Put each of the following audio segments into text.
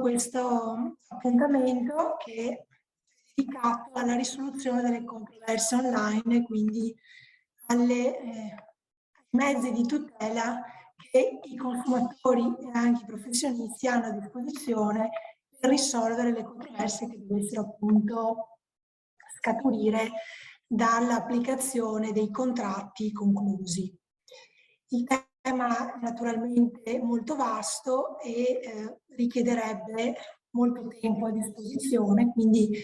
questo appuntamento che è dedicato alla risoluzione delle controversie online, quindi ai mezzi di tutela che i consumatori e anche i professionisti hanno a disposizione per risolvere le controversie che dovessero appunto scaturire dall'applicazione dei contratti conclusi. Il tema naturalmente è molto vasto e richiederebbe molto tempo a disposizione, quindi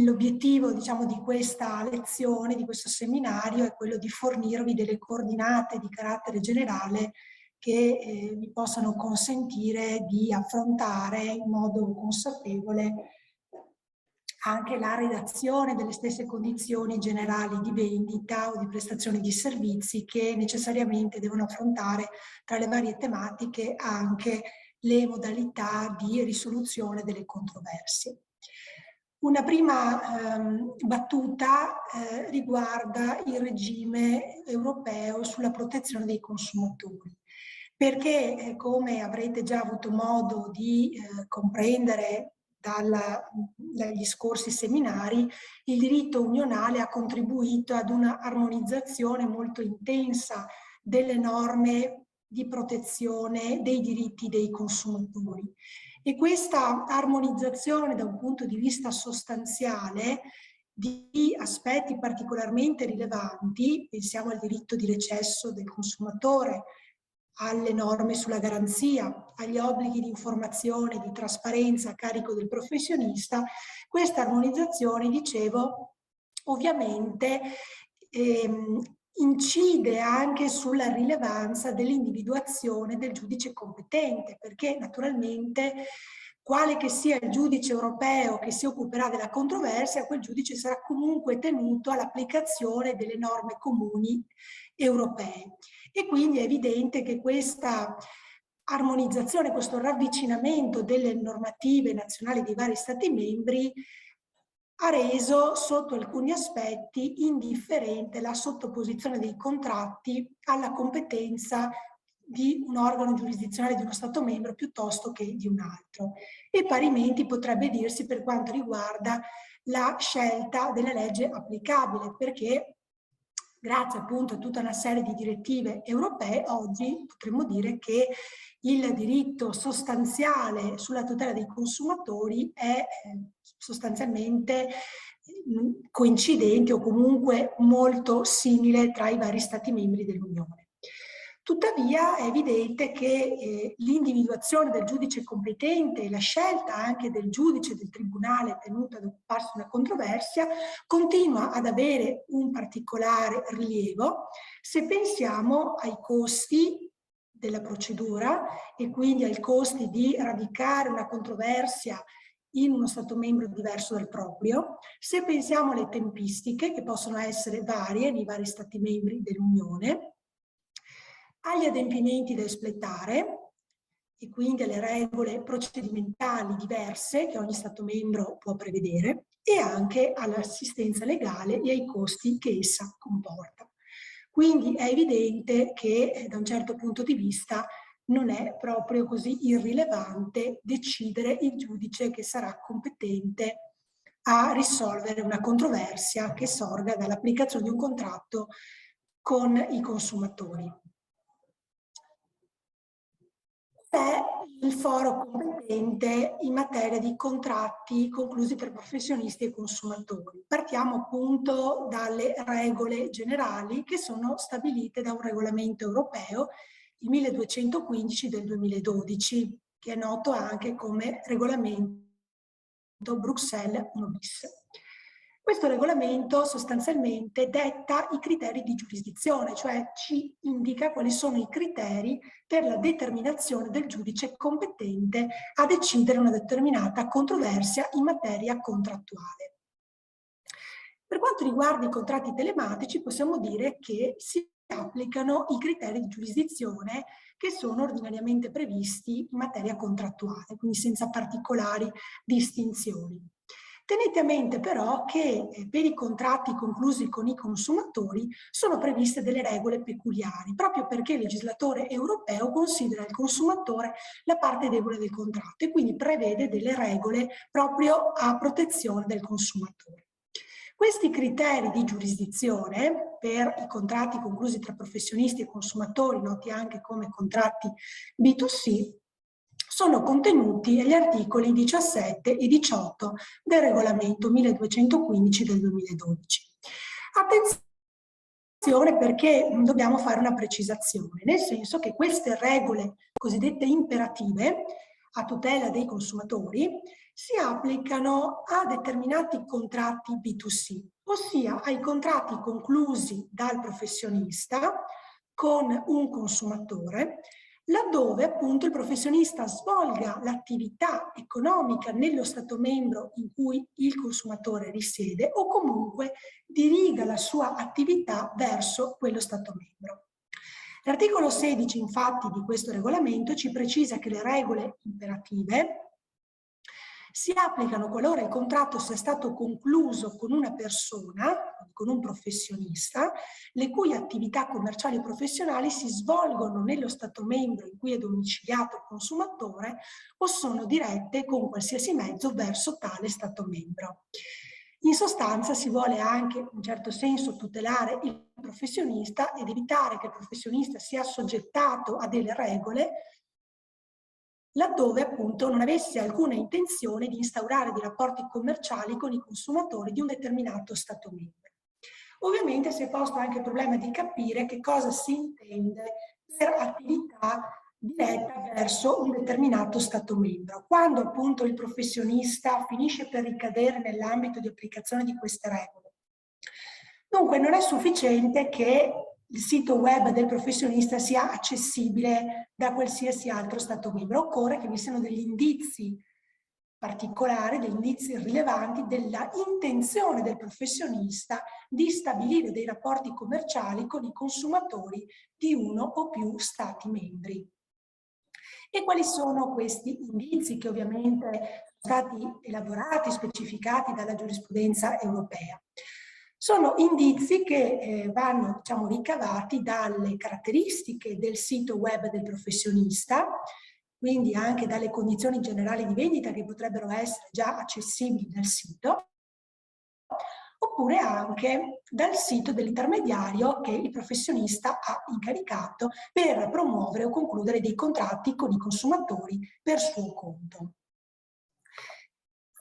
l'obiettivo, diciamo, di questa lezione, di questo seminario, è quello di fornirvi delle coordinate di carattere generale che vi possano consentire di affrontare in modo consapevole anche la redazione delle stesse condizioni generali di vendita o di prestazione di servizi che necessariamente devono affrontare tra le varie tematiche anche le modalità di risoluzione delle controversie. Una prima battuta riguarda il regime europeo sulla protezione dei consumatori, perché come avrete già avuto modo di comprendere dagli scorsi seminari, il diritto unionale ha contribuito ad una armonizzazione molto intensa delle norme di protezione dei diritti dei consumatori. E questa armonizzazione da un punto di vista sostanziale di aspetti particolarmente rilevanti, pensiamo al diritto di recesso del consumatore, alle norme sulla garanzia, agli obblighi di informazione, di trasparenza a carico del professionista, questa armonizzazione, dicevo, ovviamente incide anche sulla rilevanza dell'individuazione del giudice competente, perché naturalmente quale che sia il giudice europeo che si occuperà della controversia, quel giudice sarà comunque tenuto all'applicazione delle norme comuni europee. E quindi è evidente che questa armonizzazione, questo ravvicinamento delle normative nazionali dei vari Stati membri ha reso sotto alcuni aspetti indifferente la sottoposizione dei contratti alla competenza di un organo giurisdizionale di uno Stato membro piuttosto che di un altro. E parimenti potrebbe dirsi per quanto riguarda la scelta della legge applicabile, perché grazie appunto a tutta una serie di direttive europee, oggi potremmo dire che il diritto sostanziale sulla tutela dei consumatori è sostanzialmente coincidente o comunque molto simile tra i vari Stati membri dell'Unione. Tuttavia è evidente che l'individuazione del giudice competente e la scelta anche del giudice del tribunale tenuto ad occuparsi di una controversia continua ad avere un particolare rilievo se pensiamo ai costi della procedura e quindi ai costi di radicare una controversia in uno Stato membro diverso dal proprio, se pensiamo alle tempistiche che possono essere varie nei vari Stati membri dell'Unione, agli adempimenti da espletare e quindi alle regole procedimentali diverse che ogni Stato membro può prevedere e anche all'assistenza legale e ai costi che essa comporta. Quindi è evidente che da un certo punto di vista non è proprio così irrilevante decidere il giudice che sarà competente a risolvere una controversia che sorga dall'applicazione di un contratto con i consumatori. È il foro competente in materia di contratti conclusi per professionisti e consumatori. Partiamo appunto dalle regole generali che sono stabilite da un regolamento europeo, il 1215 del 2012, che è noto anche come regolamento Bruxelles 1 bis. Questo regolamento sostanzialmente detta i criteri di giurisdizione, cioè ci indica quali sono i criteri per la determinazione del giudice competente a decidere una determinata controversia in materia contrattuale. Per quanto riguarda i contratti telematici, possiamo dire che si applicano i criteri di giurisdizione che sono ordinariamente previsti in materia contrattuale, quindi senza particolari distinzioni. Tenete a mente però che per i contratti conclusi con i consumatori sono previste delle regole peculiari, proprio perché il legislatore europeo considera il consumatore la parte debole del contratto e quindi prevede delle regole proprio a protezione del consumatore. Questi criteri di giurisdizione per i contratti conclusi tra professionisti e consumatori, noti anche come contratti B2C, sono contenuti agli articoli 17 e 18 del regolamento 1215 del 2012. Attenzione perché dobbiamo fare una precisazione, nel senso che queste regole cosiddette imperative a tutela dei consumatori si applicano a determinati contratti B2C, ossia ai contratti conclusi dal professionista con un consumatore, laddove appunto il professionista svolga l'attività economica nello Stato membro in cui il consumatore risiede o comunque diriga la sua attività verso quello Stato membro. L'articolo 16 infatti di questo regolamento ci precisa che le regole imperative si applicano qualora il contratto sia stato concluso con una persona, con un professionista, le cui attività commerciali o professionali si svolgono nello Stato membro in cui è domiciliato il consumatore o sono dirette con qualsiasi mezzo verso tale Stato membro. In sostanza si vuole anche, in un certo senso, tutelare il professionista ed evitare che il professionista sia assoggettato a delle regole laddove appunto non avesse alcuna intenzione di instaurare dei rapporti commerciali con i consumatori di un determinato Stato membro. Ovviamente si è posto anche il problema di capire che cosa si intende per attività diretta verso un determinato Stato membro. Quando appunto il professionista finisce per ricadere nell'ambito di applicazione di queste regole. Dunque non è sufficiente che il sito web del professionista sia accessibile da qualsiasi altro Stato membro. Occorre che vi siano degli indizi particolari, degli indizi rilevanti della intenzione del professionista di stabilire dei rapporti commerciali con i consumatori di uno o più Stati membri. E quali sono questi indizi che ovviamente sono stati elaborati, specificati dalla giurisprudenza europea? Sono indizi che vanno, diciamo, ricavati dalle caratteristiche del sito web del professionista, quindi anche dalle condizioni generali di vendita che potrebbero essere già accessibili nel sito, oppure anche dal sito dell'intermediario che il professionista ha incaricato per promuovere o concludere dei contratti con i consumatori per suo conto.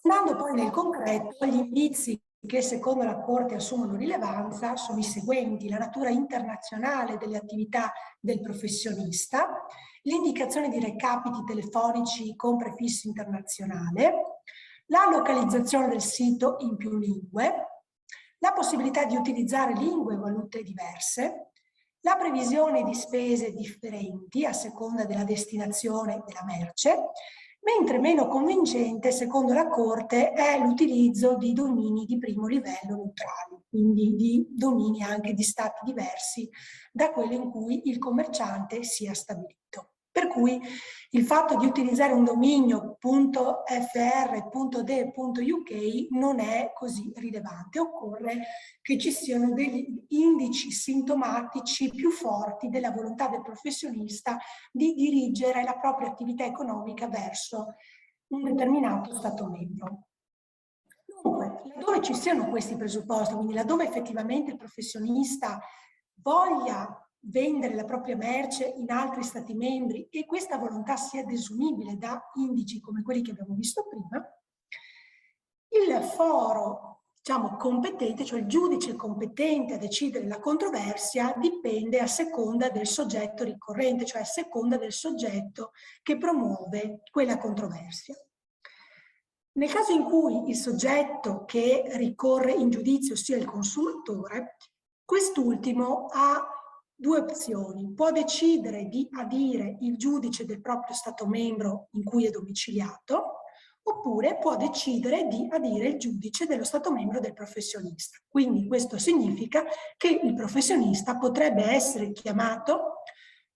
Andando poi nel concreto, gli indizi che secondo la Corte assumono rilevanza sono i seguenti: la natura internazionale delle attività del professionista, l'indicazione di recapiti telefonici con prefisso internazionale, la localizzazione del sito in più lingue, la possibilità di utilizzare lingue e valute diverse, la previsione di spese differenti a seconda della destinazione della merce, mentre meno convincente, secondo la Corte, è l'utilizzo di domini di primo livello neutrali, quindi di domini anche di stati diversi da quello in cui il commerciante sia stabilito. Per cui il fatto di utilizzare un dominio .fr.de.uk non è così rilevante. Occorre che ci siano degli indici sintomatici più forti della volontà del professionista di dirigere la propria attività economica verso un determinato Stato membro. Dunque, laddove ci siano questi presupposti, quindi laddove effettivamente il professionista voglia vendere la propria merce in altri Stati membri e questa volontà sia desumibile da indici come quelli che abbiamo visto prima, il foro, diciamo, competente, cioè il giudice competente a decidere la controversia, dipende a seconda del soggetto ricorrente, cioè a seconda del soggetto che promuove quella controversia. Nel caso in cui il soggetto che ricorre in giudizio sia il consumatore, quest'ultimo ha due opzioni: può decidere di adire il giudice del proprio Stato membro in cui è domiciliato, oppure può decidere di adire il giudice dello Stato membro del professionista. Quindi questo significa che il professionista potrebbe essere chiamato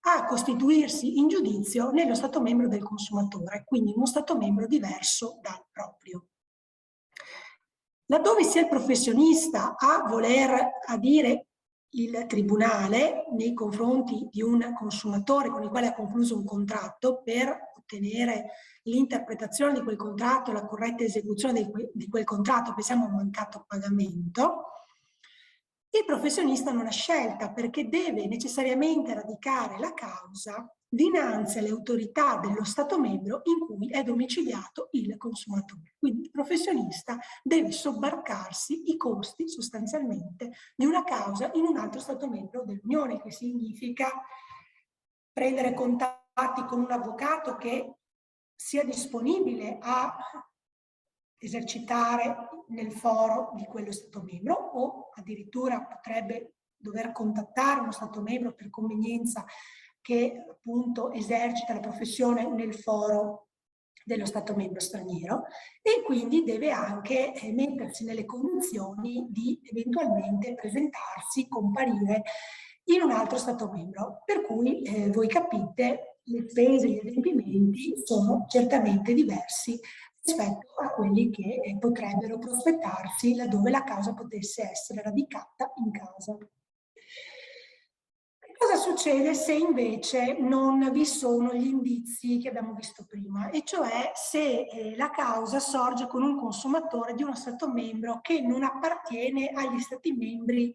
a costituirsi in giudizio nello Stato membro del consumatore, quindi in uno Stato membro diverso dal proprio. Laddove sia il professionista a voler adire il tribunale nei confronti di un consumatore con il quale ha concluso un contratto per ottenere l'interpretazione di quel contratto, la corretta esecuzione di quel contratto, pensiamo a un mancato pagamento, il professionista non ha scelta perché deve necessariamente radicare la causa dinanzi alle autorità dello Stato membro in cui è domiciliato il consumatore. Quindi il professionista deve sobbarcarsi i costi sostanzialmente di una causa in un altro Stato membro dell'Unione, che significa prendere contatti con un avvocato che sia disponibile a esercitare nel foro di quello Stato membro, o addirittura potrebbe dover contattare uno Stato membro per convenienza che appunto esercita la professione nel foro dello Stato membro straniero, e quindi deve anche mettersi nelle condizioni di eventualmente presentarsi, comparire in un altro Stato membro. Per cui voi capite, le spese e gli adempimenti sono certamente diversi rispetto a quelli che potrebbero prospettarsi laddove la causa potesse essere radicata in casa. Cosa succede se invece non vi sono gli indizi che abbiamo visto prima, e cioè se la causa sorge con un consumatore di uno Stato membro che non appartiene agli Stati membri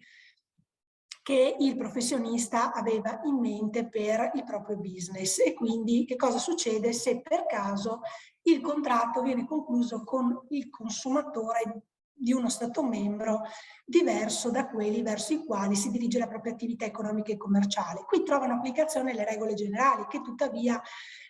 che il professionista aveva in mente per il proprio business? E quindi che cosa succede se per caso il contratto viene concluso con il consumatore di uno Stato membro diverso da quelli verso i quali si dirige la propria attività economica e commerciale? Qui trovano applicazione le regole generali, che tuttavia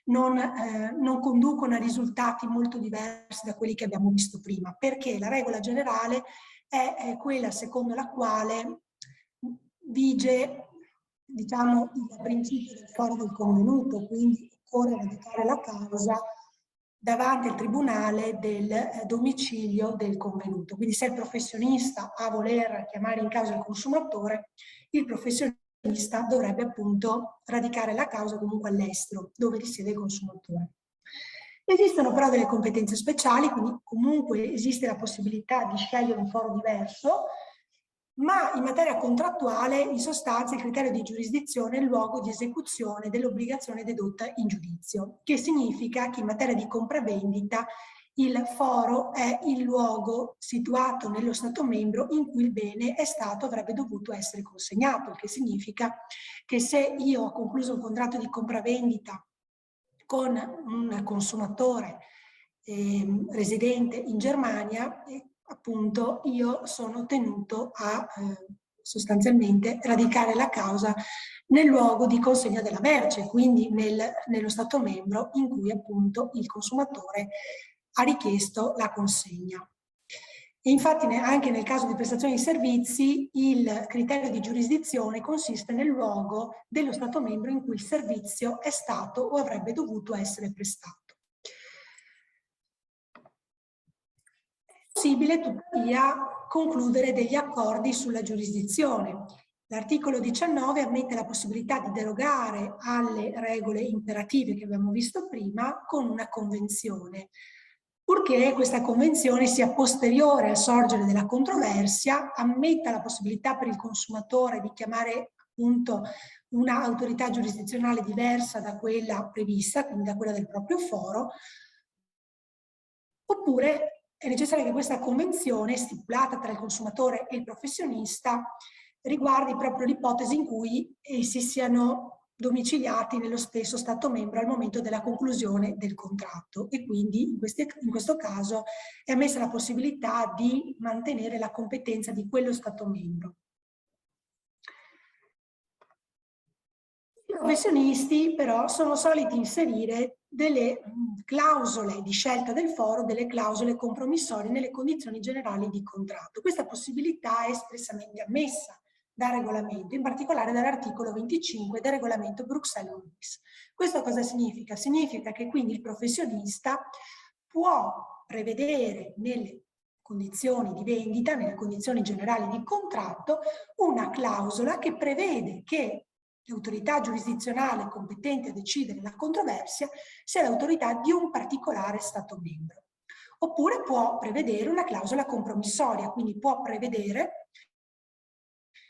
non conducono a risultati molto diversi da quelli che abbiamo visto prima, perché la regola generale è quella secondo la quale vige, diciamo, il principio del foro del convenuto, quindi occorre radicare la causa davanti al tribunale del domicilio del convenuto. Quindi se il professionista ha a voler chiamare in causa il consumatore, il professionista dovrebbe appunto radicare la causa comunque all'estero, dove risiede il consumatore. Esistono però delle competenze speciali, quindi comunque esiste la possibilità di scegliere un foro diverso, ma in materia contrattuale, in sostanza, il criterio di giurisdizione è il luogo di esecuzione dell'obbligazione dedotta in giudizio, che significa che in materia di compravendita il foro è il luogo situato nello Stato membro in cui il bene è stato, avrebbe dovuto essere consegnato, il che significa che se io ho concluso un contratto di compravendita con un consumatore residente in Germania, appunto io sono tenuto a sostanzialmente radicare la causa nel luogo di consegna della merce, quindi nello Stato membro in cui appunto il consumatore ha richiesto la consegna. E infatti anche nel caso di prestazione di servizi il criterio di giurisdizione consiste nel luogo dello Stato membro in cui il servizio è stato o avrebbe dovuto essere prestato. È possibile tuttavia concludere degli accordi sulla giurisdizione. L'articolo 19 ammette la possibilità di derogare alle regole imperative che abbiamo visto prima con una convenzione, purché questa convenzione sia posteriore al sorgere della controversia, ammetta la possibilità per il consumatore di chiamare appunto un'autorità giurisdizionale diversa da quella prevista, quindi da quella del proprio foro, oppure è necessario che questa convenzione stipulata tra il consumatore e il professionista riguardi proprio l'ipotesi in cui essi siano domiciliati nello stesso Stato membro al momento della conclusione del contratto, e quindi in questo caso è ammessa la possibilità di mantenere la competenza di quello Stato membro. I professionisti però sono soliti inserire delle clausole di scelta del foro, delle clausole compromissorie nelle condizioni generali di contratto. Questa possibilità è espressamente ammessa da regolamento, in particolare dall'articolo 25 del regolamento Bruxelles-Willis. Questo cosa significa? Significa che quindi il professionista può prevedere nelle condizioni di vendita, nelle condizioni generali di contratto, una clausola che prevede che l'autorità giurisdizionale competente a decidere la controversia sia l'autorità di un particolare Stato membro. oppure può prevedere una clausola compromissoria, quindi può prevedere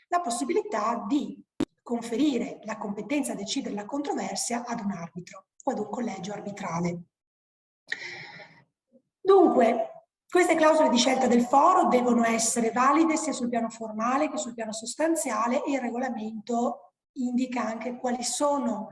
la possibilità di conferire la competenza a decidere la controversia ad un arbitro o ad un collegio arbitrale. Dunque, queste clausole di scelta del foro devono essere valide sia sul piano formale che sul piano sostanziale, e il regolamento indica anche quali sono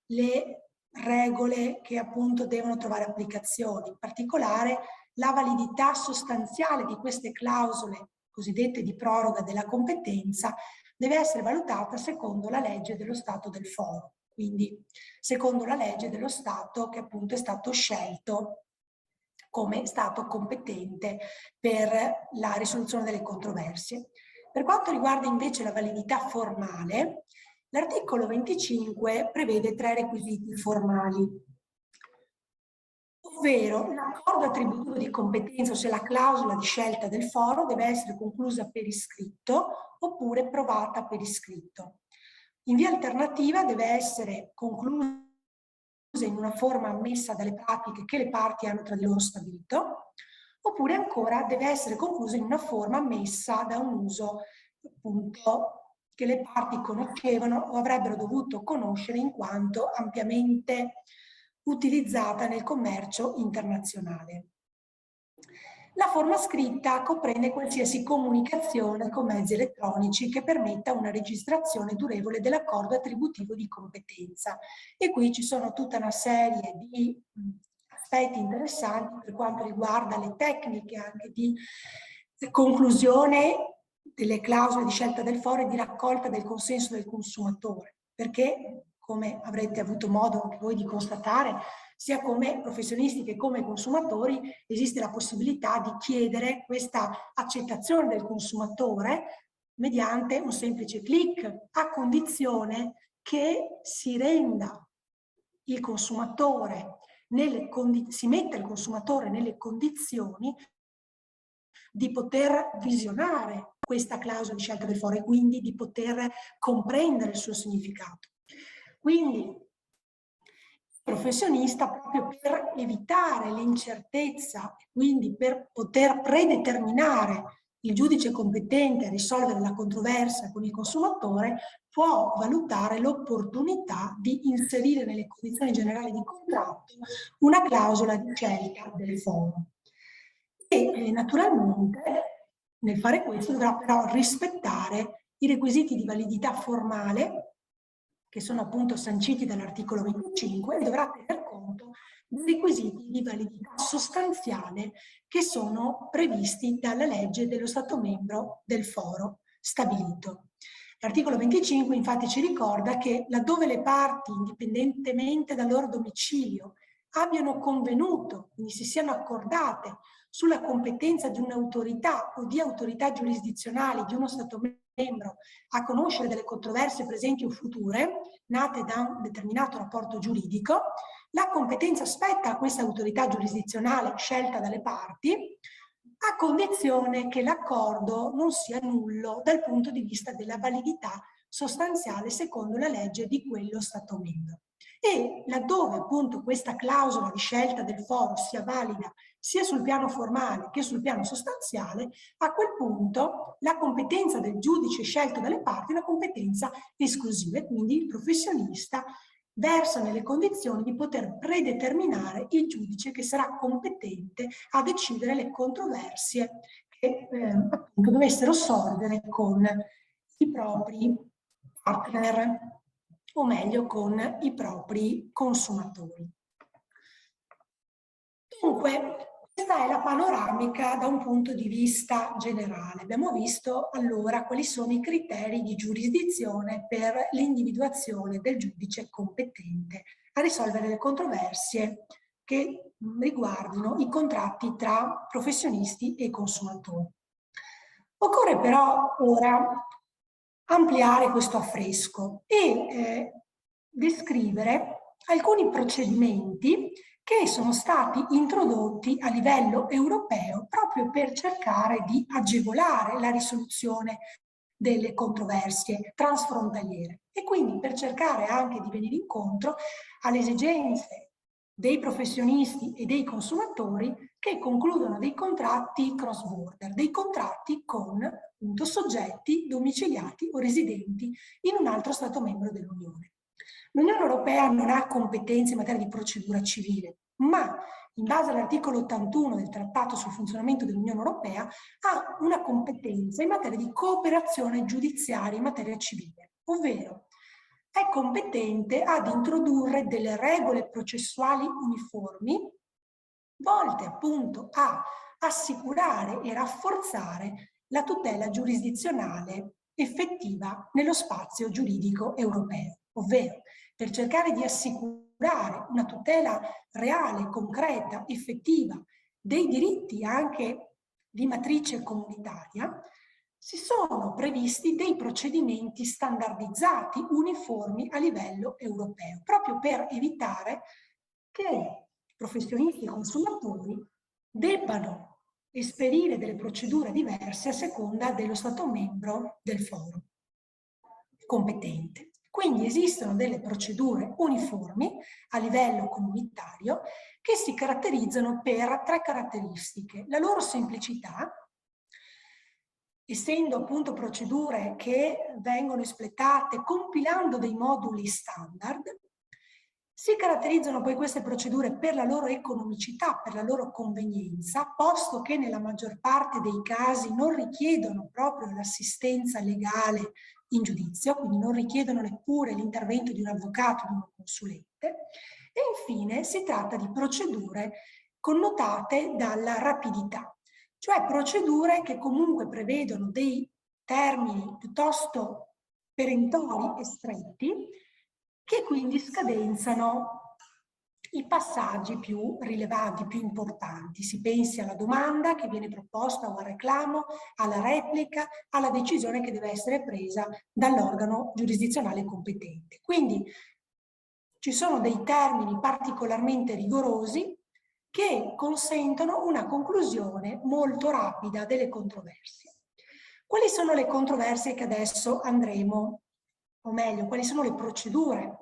le regole che appunto devono trovare applicazione. In particolare, la validità sostanziale di queste clausole cosiddette di proroga della competenza deve essere valutata secondo la legge dello Stato del foro, quindi secondo la legge dello Stato che appunto è stato scelto come Stato competente per la risoluzione delle controversie. Per quanto riguarda invece la validità formale, l'articolo 25 prevede 3 requisiti formali, ovvero l'accordo attributivo di competenza, ossia la clausola di scelta del foro, deve essere conclusa per iscritto oppure provata per iscritto. In via alternativa deve essere conclusa in una forma ammessa dalle pratiche che le parti hanno tra di loro stabilito, oppure ancora deve essere conclusa in una forma ammessa da un uso appunto che le parti conoscevano o avrebbero dovuto conoscere in quanto ampiamente utilizzata nel commercio internazionale. La forma scritta comprende qualsiasi comunicazione con mezzi elettronici che permetta una registrazione durevole dell'accordo attributivo di competenza. E qui ci sono tutta una serie di aspetti interessanti per quanto riguarda le tecniche anche di conclusione delle clausole di scelta del foro e di raccolta del consenso del consumatore, perché, come avrete avuto modo anche voi di constatare, sia come professionisti che come consumatori esiste la possibilità di chiedere questa accettazione del consumatore mediante un semplice clic, a condizione che si renda il consumatore si metta il consumatore nelle condizioni di poter visionare questa clausola di scelta del foro e quindi di poter comprendere il suo significato. Quindi il professionista, proprio per evitare l'incertezza e quindi per poter predeterminare il giudice competente a risolvere la controversia con il consumatore, può valutare l'opportunità di inserire nelle condizioni generali di contratto una clausola di scelta del foro. E naturalmente nel fare questo dovrà però rispettare i requisiti di validità formale che sono appunto sanciti dall'articolo 25 e dovrà tener conto dei requisiti di validità sostanziale che sono previsti dalla legge dello Stato membro del foro stabilito. L'articolo 25 infatti ci ricorda che laddove le parti, indipendentemente dal loro domicilio, abbiano convenuto, quindi si siano accordate sulla competenza di un'autorità o di autorità giurisdizionali di uno Stato membro a conoscere delle controversie presenti o future, nate da un determinato rapporto giuridico, la competenza spetta a questa autorità giurisdizionale scelta dalle parti, a condizione che l'accordo non sia nullo dal punto di vista della validità sostanziale secondo la legge di quello Stato membro. E laddove appunto questa clausola di scelta del foro sia valida sia sul piano formale che sul piano sostanziale, a quel punto la competenza del giudice scelto dalle parti è una competenza esclusiva e quindi il professionista versa nelle condizioni di poter predeterminare il giudice che sarà competente a decidere le controversie che appunto dovessero sorgere con i propri partner, o meglio con i propri consumatori. Dunque, questa è la panoramica da un punto di vista generale. Abbiamo visto allora quali sono i criteri di giurisdizione per l'individuazione del giudice competente a risolvere le controversie che riguardino i contratti tra professionisti e consumatori. Occorre però ora ampliare questo affresco e descrivere alcuni procedimenti che sono stati introdotti a livello europeo proprio per cercare di agevolare la risoluzione delle controversie transfrontaliere e quindi per cercare anche di venire incontro alle esigenze dei professionisti e dei consumatori che concludono dei contratti cross border, dei contratti con appunto soggetti domiciliati o residenti in un altro Stato membro dell'Unione. L'Unione Europea non ha competenze in materia di procedura civile, ma in base all'articolo 81 del Trattato sul funzionamento dell'Unione Europea ha una competenza in materia di cooperazione giudiziaria in materia civile, ovvero è competente ad introdurre delle regole processuali uniformi volte appunto a assicurare e rafforzare la tutela giurisdizionale effettiva nello spazio giuridico europeo, ovvero per cercare di assicurare una tutela reale, concreta, effettiva dei diritti anche di matrice comunitaria, si sono previsti dei procedimenti standardizzati, uniformi a livello europeo, proprio per evitare che professionisti e consumatori debbano esperire delle procedure diverse a seconda dello Stato membro del foro competente. Quindi esistono delle procedure uniformi a livello comunitario che si caratterizzano per tre caratteristiche: la loro semplicità, essendo appunto procedure che vengono espletate compilando dei moduli standard. Si caratterizzano poi queste procedure per la loro economicità, per la loro convenienza, posto che nella maggior parte dei casi non richiedono proprio l'assistenza legale in giudizio, quindi non richiedono neppure l'intervento di un avvocato o di un consulente. E infine si tratta di procedure connotate dalla rapidità, cioè procedure che comunque prevedono dei termini piuttosto perentori e stretti, che quindi scadenzano i passaggi più rilevanti, più importanti. Si pensi alla domanda che viene proposta o al reclamo, alla replica, alla decisione che deve essere presa dall'organo giurisdizionale competente. Quindi ci sono dei termini particolarmente rigorosi che consentono una conclusione molto rapida delle controversie. Quali sono le controversie che adesso andremo, o meglio, quali sono le procedure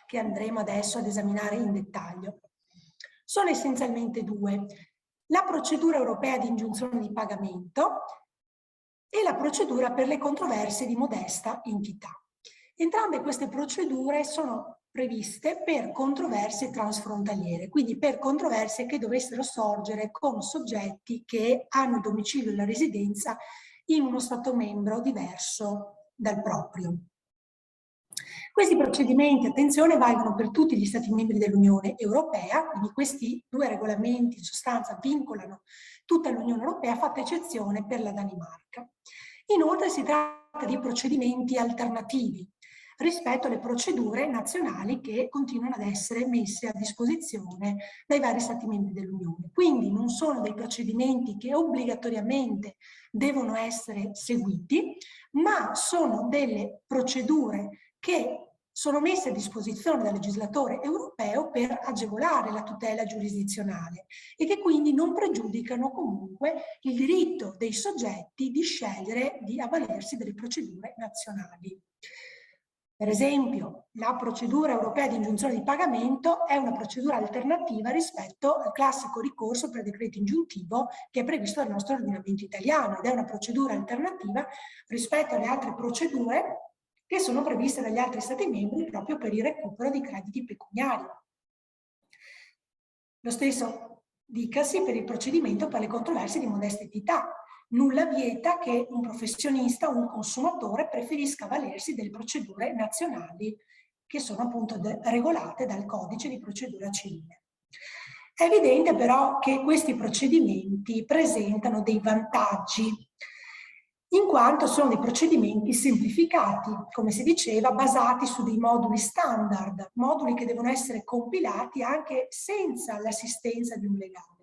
che andremo adesso ad esaminare in dettaglio? Sono essenzialmente due: la procedura europea di ingiunzione di pagamento e la procedura per le controversie di modesta entità. Entrambe queste procedure sono previste per controversie transfrontaliere, quindi per controversie che dovessero sorgere con soggetti che hanno domicilio e la residenza in uno Stato membro diverso dal proprio. Questi procedimenti, attenzione, valgono per tutti gli Stati membri dell'Unione Europea, quindi questi due regolamenti in sostanza vincolano tutta l'Unione Europea, fatta eccezione per la Danimarca. Inoltre si tratta di procedimenti alternativi rispetto alle procedure nazionali che continuano ad essere messe a disposizione dai vari Stati membri dell'Unione. Quindi non sono dei procedimenti che obbligatoriamente devono essere seguiti, ma sono delle procedure che sono messe a disposizione dal legislatore europeo per agevolare la tutela giurisdizionale e che quindi non pregiudicano comunque il diritto dei soggetti di scegliere di avvalersi delle procedure nazionali. Per esempio, la procedura europea di ingiunzione di pagamento è una procedura alternativa rispetto al classico ricorso per decreto ingiuntivo che è previsto dal nostro ordinamento italiano, ed è una procedura alternativa rispetto alle altre procedure che sono previste dagli altri Stati membri proprio per il recupero di crediti pecuniari. Lo stesso dicasi per il procedimento per le controversie di modesta entità. Nulla vieta che un professionista o un consumatore preferisca valersi delle procedure nazionali che sono appunto regolate dal codice di procedura civile. È evidente però che questi procedimenti presentano dei vantaggi, in quanto sono dei procedimenti semplificati, come si diceva, basati su dei moduli standard, moduli che devono essere compilati anche senza l'assistenza di un legale.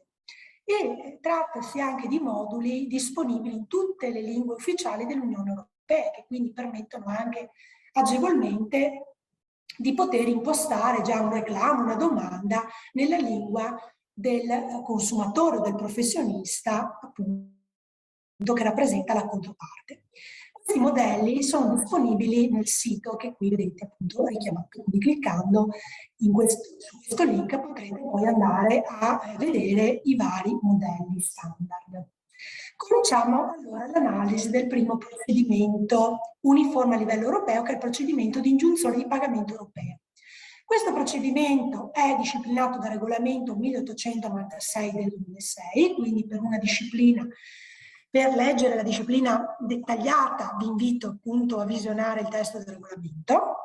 E trattasi anche di moduli disponibili in tutte le lingue ufficiali dell'Unione Europea, che quindi permettono anche agevolmente di poter impostare già un reclamo, una domanda nella lingua del consumatore o del professionista, appunto, che rappresenta la controparte. Questi modelli sono disponibili nel sito che qui vedete appunto richiamato, quindi cliccando su questo link potrete poi andare a vedere i vari modelli standard. Cominciamo allora l'analisi del primo procedimento uniforme a livello europeo, che è il procedimento di ingiunzione di pagamento europeo. Questo procedimento è disciplinato dal regolamento 1896 del 2006, quindi per una disciplina. Per leggere la disciplina dettagliata vi invito appunto a visionare il testo del regolamento.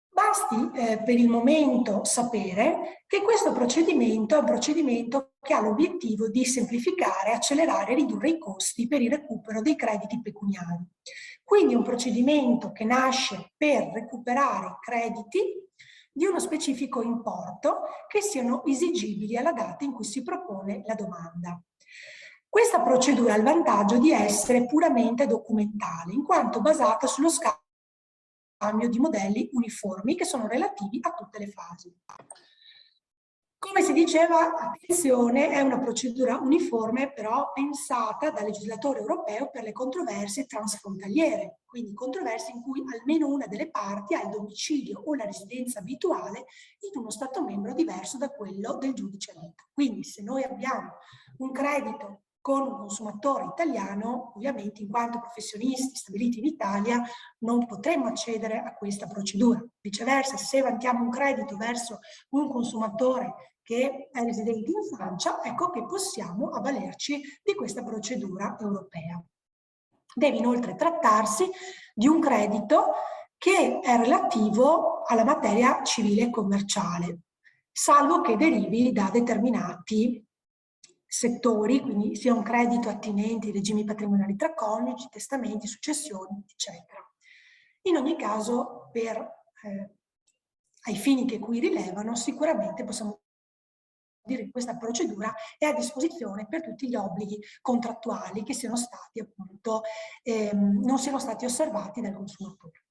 Basti per il momento sapere che questo procedimento è un procedimento che ha l'obiettivo di semplificare, accelerare e ridurre i costi per il recupero dei crediti pecuniari. Quindi è un procedimento che nasce per recuperare crediti di uno specifico importo che siano esigibili alla data in cui si propone la domanda. Questa procedura ha il vantaggio di essere puramente documentale, in quanto basata sullo scambio di modelli uniformi che sono relativi a tutte le fasi. Come si diceva, attenzione, è una procedura uniforme però pensata dal legislatore europeo per le controversie transfrontaliere, quindi controversie in cui almeno una delle parti ha il domicilio o la residenza abituale in uno Stato membro diverso da quello del giudice adito. Quindi se noi abbiamo un credito con un consumatore italiano, ovviamente in quanto professionisti stabiliti in Italia non potremmo accedere a questa procedura. Viceversa, se vantiamo un credito verso un consumatore che è residente in Francia, ecco che possiamo avvalerci di questa procedura europea. Deve inoltre trattarsi di un credito che è relativo alla materia civile e commerciale, salvo che derivi da determinati settori, quindi sia un credito attinente ai regimi patrimoniali tra coniugi, testamenti, successioni, eccetera. In ogni caso, ai fini che qui rilevano, sicuramente possiamo dire che questa procedura è a disposizione per tutti gli obblighi contrattuali che siano stati appunto, non siano stati osservati dal consumatore.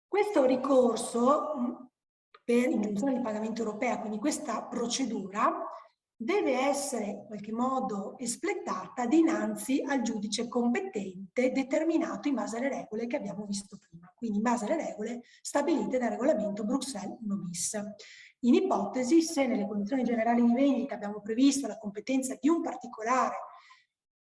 Questo ricorso per ingiunzione di pagamento europea, quindi questa procedura, deve essere in qualche modo espletata dinanzi al giudice competente determinato in base alle regole che abbiamo visto prima, quindi in base alle regole stabilite dal regolamento Bruxelles 1 bis. In ipotesi, se nelle condizioni generali di vendita abbiamo previsto la competenza di un particolare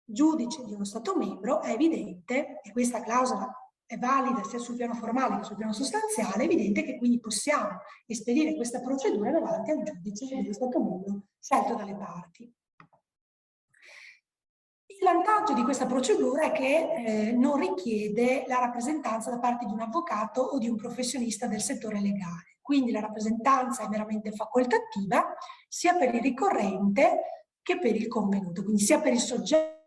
giudice di uno Stato membro, è evidente, e questa clausola è valida sia sul piano formale che sul piano sostanziale, è evidente che quindi possiamo espedire questa procedura davanti al giudice dello Stato membro scelto dalle parti. Il vantaggio di questa procedura è che non richiede la rappresentanza da parte di un avvocato o di un professionista del settore legale, quindi la rappresentanza è meramente facoltativa sia per il ricorrente che per il convenuto, quindi sia per il soggetto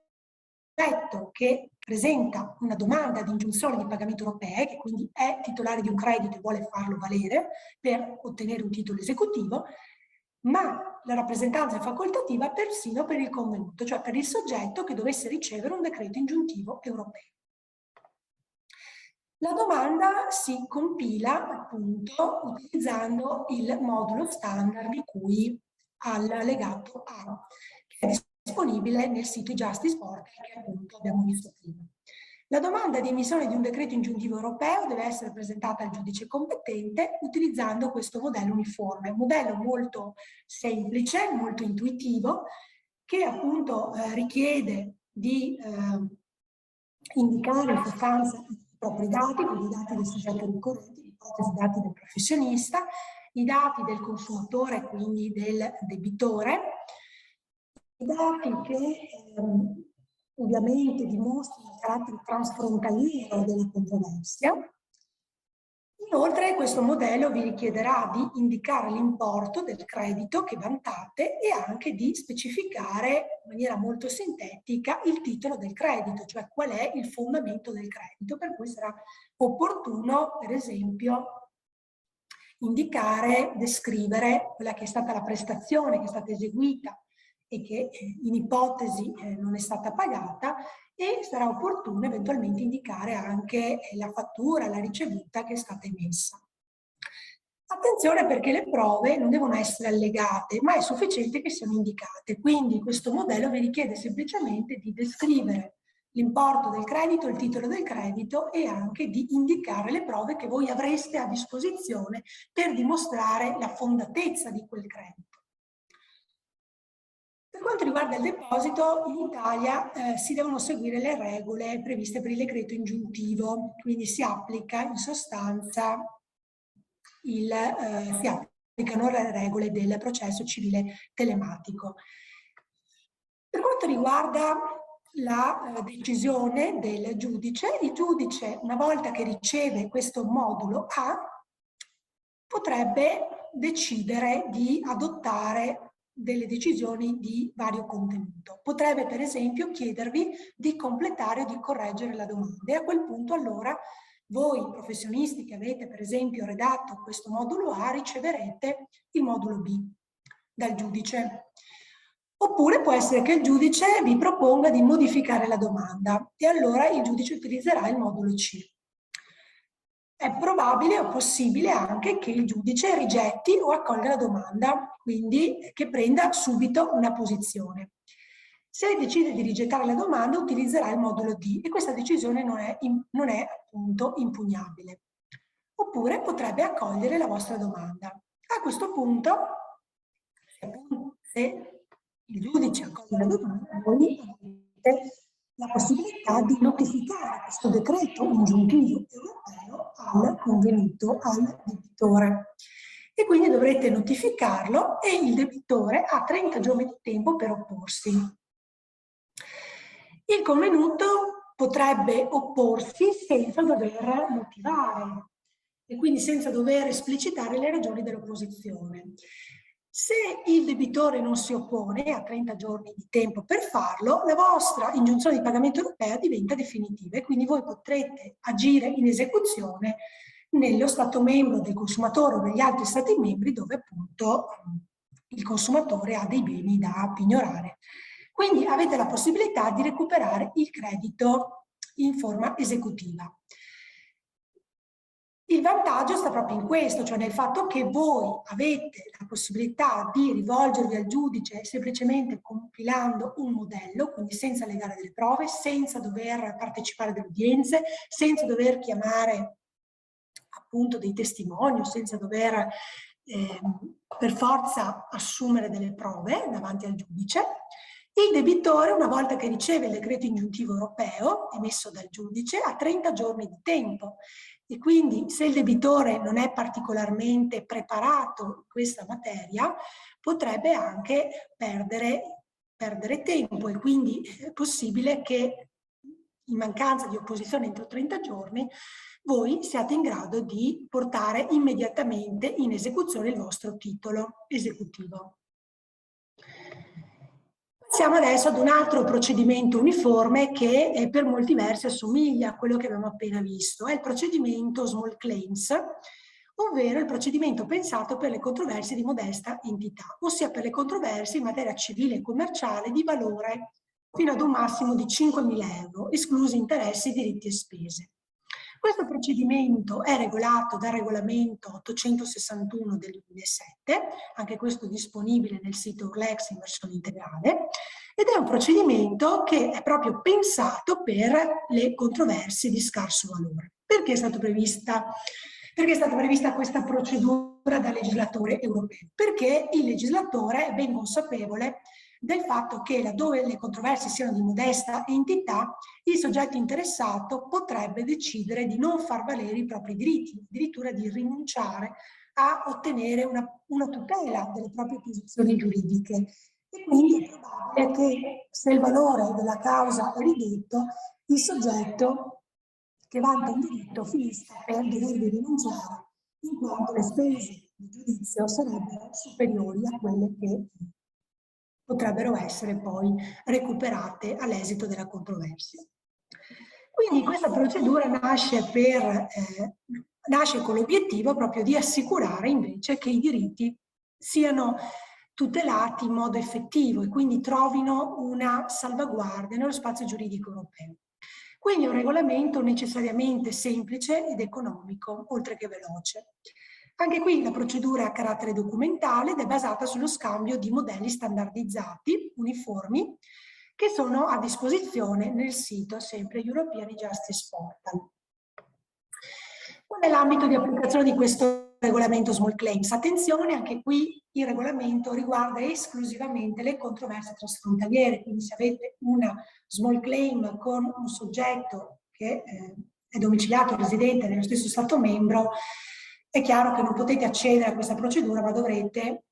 che presenta una domanda di ingiunzione di pagamento europea, che quindi è titolare di un credito e vuole farlo valere per ottenere un titolo esecutivo, ma la rappresentanza è facoltativa persino per il convenuto, cioè per il soggetto che dovesse ricevere un decreto ingiuntivo europeo. La domanda si compila appunto utilizzando il modulo standard di cui all'allegato A, che è disponibile nel sito Justice Portal che appunto abbiamo visto prima. La domanda di emissione di un decreto ingiuntivo europeo deve essere presentata al giudice competente utilizzando questo modello uniforme, un modello molto semplice, molto intuitivo, che appunto richiede di indicare in sostanza i propri dati, quindi i dati del soggetto ricorrente, l'ipotesi i dati del professionista, i dati del consumatore, quindi del debitore, i dati che ovviamente dimostrano il carattere transfrontaliero della controversia. Inoltre questo modello vi richiederà di indicare l'importo del credito che vantate e anche di specificare in maniera molto sintetica il titolo del credito, cioè qual è il fondamento del credito, per cui sarà opportuno, per esempio, indicare, descrivere quella che è stata la prestazione che è stata eseguita e che in ipotesi non è stata pagata, e sarà opportuno eventualmente indicare anche la fattura, la ricevuta che è stata emessa. Attenzione, perché le prove non devono essere allegate, ma è sufficiente che siano indicate. Quindi questo modello vi richiede semplicemente di descrivere l'importo del credito, il titolo del credito e anche di indicare le prove che voi avreste a disposizione per dimostrare la fondatezza di quel credito. Per quanto riguarda il deposito, in Italia si devono seguire le regole previste per il decreto ingiuntivo, quindi si applica in sostanza si applicano le regole del processo civile telematico. Per quanto riguarda la decisione del giudice, il giudice, una volta che riceve questo modulo A, potrebbe decidere di adottare delle decisioni di vario contenuto. Potrebbe, per esempio, chiedervi di completare o di correggere la domanda e a quel punto allora voi professionisti che avete, per esempio, redatto questo modulo A, riceverete il modulo B dal giudice. Oppure può essere che il giudice vi proponga di modificare la domanda e allora il giudice utilizzerà il modulo C. È probabile o possibile anche che il giudice rigetti o accolga la domanda, quindi che prenda subito una posizione. Se decide di rigettare la domanda, utilizzerà il modulo D e questa decisione non è appunto impugnabile. Oppure potrebbe accogliere la vostra domanda. A questo punto, se il giudice accoglie la domanda, voi avete la possibilità di notificare questo decreto ingiuntivo europeo al convenuto, al debitore. E quindi dovrete notificarlo e il debitore ha 30 giorni di tempo per opporsi. Il convenuto potrebbe opporsi senza dover motivare e quindi senza dover esplicitare le ragioni dell'opposizione. Se il debitore non si oppone, ha 30 giorni di tempo per farlo, la vostra ingiunzione di pagamento europea diventa definitiva e quindi voi potrete agire in esecuzione nello Stato membro del consumatore o negli altri Stati membri dove appunto il consumatore ha dei beni da pignorare. Quindi avete la possibilità di recuperare il credito in forma esecutiva. Il vantaggio sta proprio in questo, cioè nel fatto che voi avete la possibilità di rivolgervi al giudice semplicemente compilando un modello, quindi senza legare delle prove, senza dover partecipare alle udienze, senza dover chiamare appunto dei testimoni, senza dover per forza assumere delle prove davanti al giudice. Il debitore, una volta che riceve il decreto ingiuntivo europeo emesso dal giudice, ha 30 giorni di tempo e quindi se il debitore non è particolarmente preparato in questa materia potrebbe anche perdere tempo e quindi è possibile che in mancanza di opposizione entro 30 giorni voi siate in grado di portare immediatamente in esecuzione il vostro titolo esecutivo. Passiamo adesso ad un altro procedimento uniforme che per molti versi assomiglia a quello che abbiamo appena visto. È il procedimento small claims, ovvero il procedimento pensato per le controversie di modesta entità, ossia per le controversie in materia civile e commerciale di valore fino ad un massimo di 5.000 euro, esclusi interessi, diritti e spese. Questo procedimento è regolato dal regolamento 861 del 2007, anche questo disponibile nel sito Urlex in versione integrale, ed è un procedimento che è proprio pensato per le controversie di scarso valore. Perché è stata prevista questa procedura dal legislatore europeo? Perché il legislatore è ben consapevole del fatto che laddove le controversie siano di modesta entità, il soggetto interessato potrebbe decidere di non far valere i propri diritti, addirittura di rinunciare a ottenere una tutela delle proprie posizioni giuridiche. E quindi è probabile che se il valore della causa è ridotto, il soggetto che vanta un diritto finisca per dovervi rinunciare, in quanto le spese di giudizio sarebbero superiori a quelle che potrebbero essere poi recuperate all'esito della controversia. Quindi questa procedura nasce con l'obiettivo proprio di assicurare invece che i diritti siano tutelati in modo effettivo e quindi trovino una salvaguardia nello spazio giuridico europeo. Quindi è un regolamento necessariamente semplice ed economico, oltre che veloce. Anche qui la procedura è a carattere documentale ed è basata sullo scambio di modelli standardizzati, uniformi, che sono a disposizione nel sito sempre European Justice Portal. Qual è l'ambito di applicazione di questo regolamento small claims? Attenzione, anche qui il regolamento riguarda esclusivamente le controversie trasfrontaliere, quindi se avete una small claim con un soggetto che è domiciliato, residente nello stesso Stato membro, è chiaro che non potete accedere a questa procedura, ma dovrete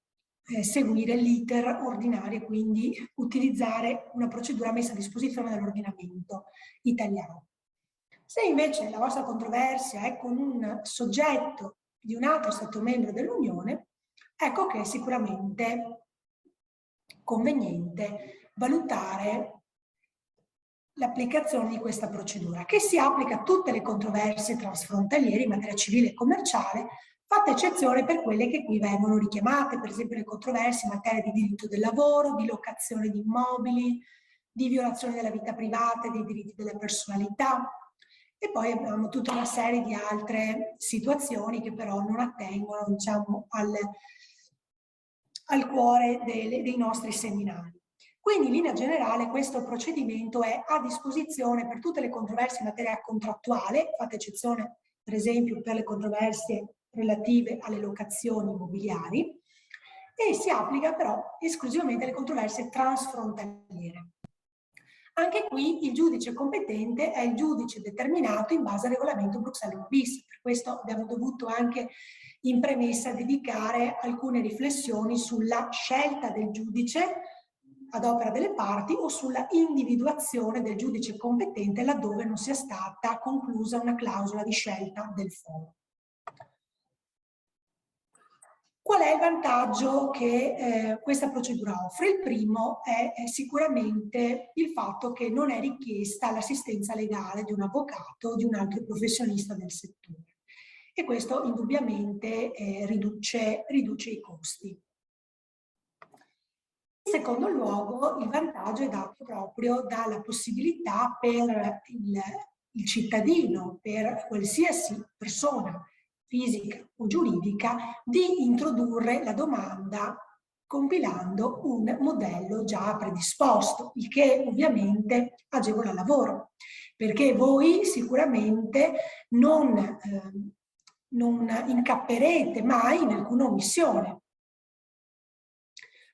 seguire l'iter ordinario, quindi utilizzare una procedura messa a disposizione dall'ordinamento italiano. Se invece la vostra controversia è con un soggetto di un altro Stato membro dell'Unione, ecco che è sicuramente conveniente valutare l'applicazione di questa procedura, che si applica a tutte le controversie transfrontaliere in materia civile e commerciale, fatta eccezione per quelle che qui vengono richiamate, per esempio le controversie in materia di diritto del lavoro, di locazione di immobili, di violazione della vita privata e dei diritti della personalità. E poi abbiamo tutta una serie di altre situazioni che però non attengono, diciamo, al cuore dei nostri seminari. Quindi in linea generale questo procedimento è a disposizione per tutte le controversie in materia contrattuale, fatta eccezione per esempio per le controversie relative alle locazioni immobiliari, e si applica però esclusivamente alle controversie transfrontaliere. Anche qui il giudice competente è il giudice determinato in base al regolamento Bruxelles 1 bis, per questo abbiamo dovuto anche in premessa dedicare alcune riflessioni sulla scelta del giudice ad opera delle parti o sulla individuazione del giudice competente laddove non sia stata conclusa una clausola di scelta del foro. Qual è il vantaggio che questa procedura offre? Il primo è sicuramente il fatto che non è richiesta l'assistenza legale di un avvocato o di un altro professionista del settore, e questo indubbiamente riduce i costi. In secondo luogo, il vantaggio è dato proprio dalla possibilità per il cittadino, per qualsiasi persona fisica o giuridica, di introdurre la domanda compilando un modello già predisposto, il che ovviamente agevola il lavoro, perché voi sicuramente non incapperete mai in alcuna omissione,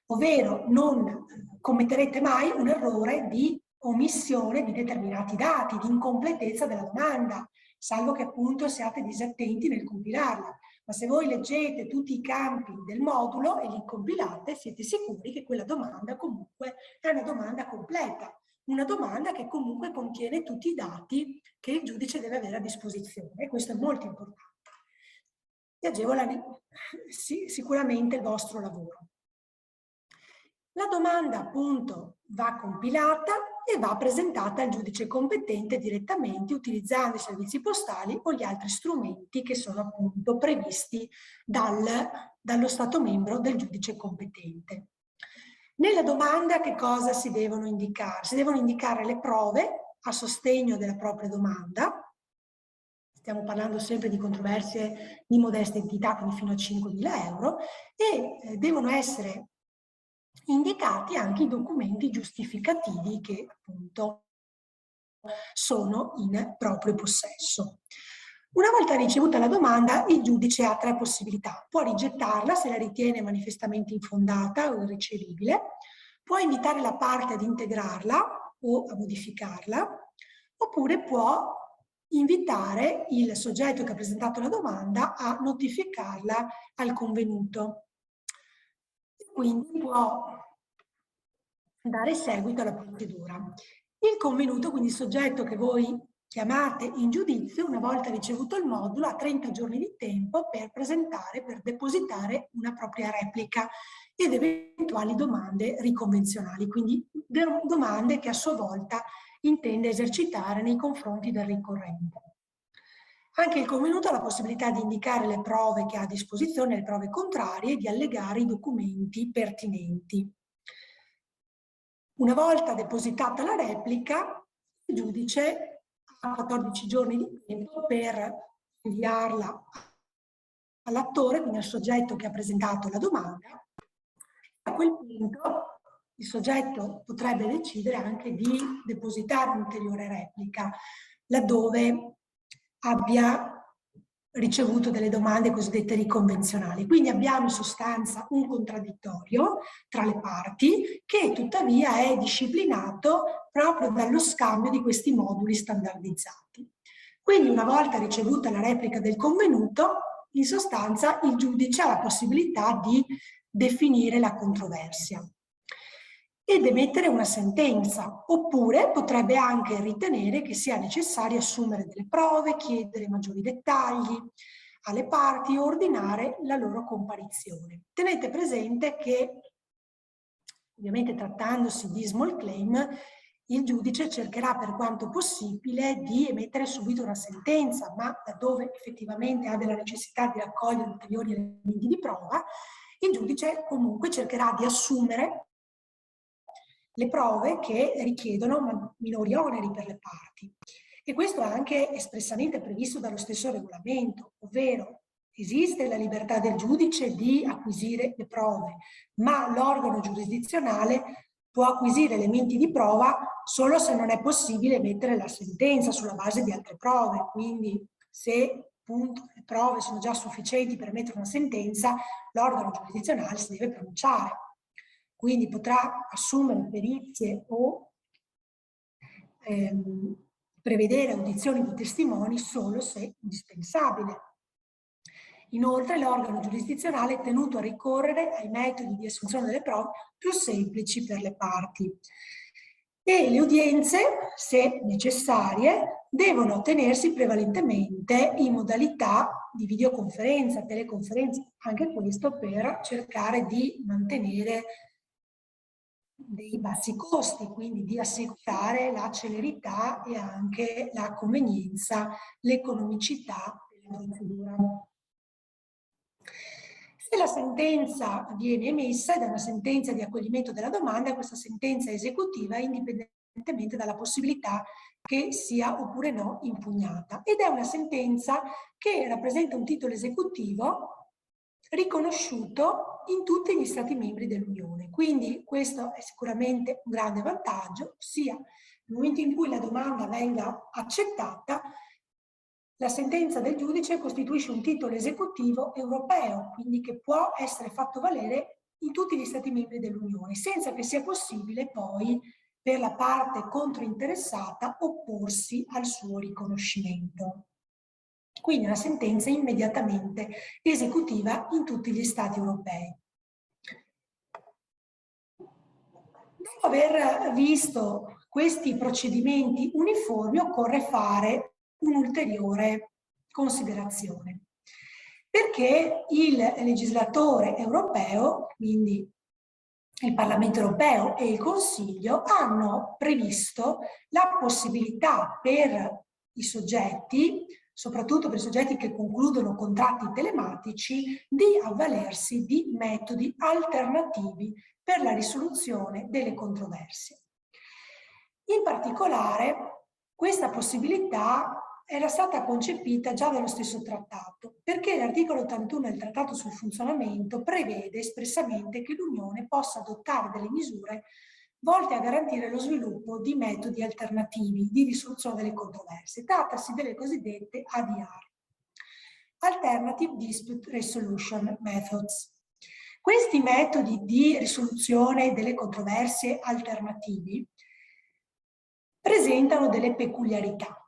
ovvero non commetterete mai un errore di omissione di determinati dati, di incompletezza della domanda, salvo che appunto siate disattenti nel compilarla. Ma se voi leggete tutti i campi del modulo e li compilate, siete sicuri che quella domanda comunque è una domanda completa, una domanda che comunque contiene tutti i dati che il giudice deve avere a disposizione, e questo è molto importante. E agevola sicuramente il vostro lavoro. La domanda appunto va compilata e va presentata al giudice competente direttamente utilizzando i servizi postali o gli altri strumenti che sono appunto previsti dallo Stato membro del giudice competente. Nella domanda che cosa si devono indicare? Si devono indicare le prove a sostegno della propria domanda. Stiamo parlando sempre di controversie di modesta entità, quindi fino a 5.000 euro, e devono essere indicati anche i documenti giustificativi che appunto sono in proprio possesso. Una volta ricevuta la domanda, il giudice ha tre possibilità: può rigettarla se la ritiene manifestamente infondata o irricevibile, può invitare la parte ad integrarla o a modificarla, oppure può invitare il soggetto che ha presentato la domanda a notificarla al convenuto. Quindi può dare seguito alla procedura. Il convenuto, quindi il soggetto che voi chiamate in giudizio, una volta ricevuto il modulo, ha 30 giorni di tempo per presentare, per depositare una propria replica ed eventuali domande riconvenzionali, quindi domande che a sua volta intende esercitare nei confronti del ricorrente. Anche il convenuto ha la possibilità di indicare le prove che ha a disposizione, le prove contrarie, e di allegare i documenti pertinenti. Una volta depositata la replica, il giudice ha 14 giorni di tempo per inviarla all'attore, quindi al soggetto che ha presentato la domanda. A quel punto il soggetto potrebbe decidere anche di depositare un'ulteriore replica, laddove abbia ricevuto delle domande cosiddette riconvenzionali. Quindi abbiamo in sostanza un contraddittorio tra le parti che tuttavia è disciplinato proprio dallo scambio di questi moduli standardizzati. Quindi una volta ricevuta la replica del convenuto, in sostanza il giudice ha la possibilità di definire la controversia ed emettere una sentenza, oppure potrebbe anche ritenere che sia necessario assumere delle prove, chiedere maggiori dettagli alle parti o ordinare la loro comparizione. Tenete presente che, ovviamente trattandosi di small claim, il giudice cercherà per quanto possibile di emettere subito una sentenza, ma laddove effettivamente ha della necessità di raccogliere ulteriori elementi di prova, il giudice comunque cercherà di assumere le prove che richiedono minori oneri per le parti. E questo è anche espressamente previsto dallo stesso regolamento, ovvero esiste la libertà del giudice di acquisire le prove, ma l'organo giurisdizionale può acquisire elementi di prova solo se non è possibile emettere la sentenza sulla base di altre prove. Quindi se appunto le prove sono già sufficienti per emettere una sentenza, l'organo giurisdizionale si deve pronunciare. Quindi potrà assumere perizie o prevedere audizioni di testimoni solo se indispensabile. Inoltre l'organo giurisdizionale è tenuto a ricorrere ai metodi di assunzione delle prove più semplici per le parti. E le udienze, se necessarie, devono tenersi prevalentemente in modalità di videoconferenza, teleconferenza, anche questo per cercare di mantenere dei bassi costi, quindi di assicurare la celerità e anche la convenienza, l'economicità della procedura. Se la sentenza viene emessa ed è una sentenza di accoglimento della domanda, questa sentenza è esecutiva indipendentemente dalla possibilità che sia oppure no impugnata, ed è una sentenza che rappresenta un titolo esecutivo riconosciuto in tutti gli Stati membri dell'Unione. Quindi questo è sicuramente un grande vantaggio, ossia nel momento in cui la domanda venga accettata, la sentenza del giudice costituisce un titolo esecutivo europeo, quindi che può essere fatto valere in tutti gli Stati membri dell'Unione, senza che sia possibile poi per la parte controinteressata opporsi al suo riconoscimento. Quindi una sentenza immediatamente esecutiva in tutti gli Stati europei. Dopo aver visto questi procedimenti uniformi, occorre fare un'ulteriore considerazione, perché il legislatore europeo, quindi il Parlamento europeo e il Consiglio, hanno previsto la possibilità per i soggetti, soprattutto per i soggetti che concludono contratti telematici, di avvalersi di metodi alternativi per la risoluzione delle controversie. In particolare, questa possibilità era stata concepita già dallo stesso trattato, perché l'articolo 81 del Trattato sul funzionamento prevede espressamente che l'Unione possa adottare delle misure volte a garantire lo sviluppo di metodi alternativi di risoluzione delle controversie. Trattasi delle cosiddette ADR, Alternative Dispute Resolution Methods. Questi metodi di risoluzione delle controversie alternativi presentano delle peculiarità.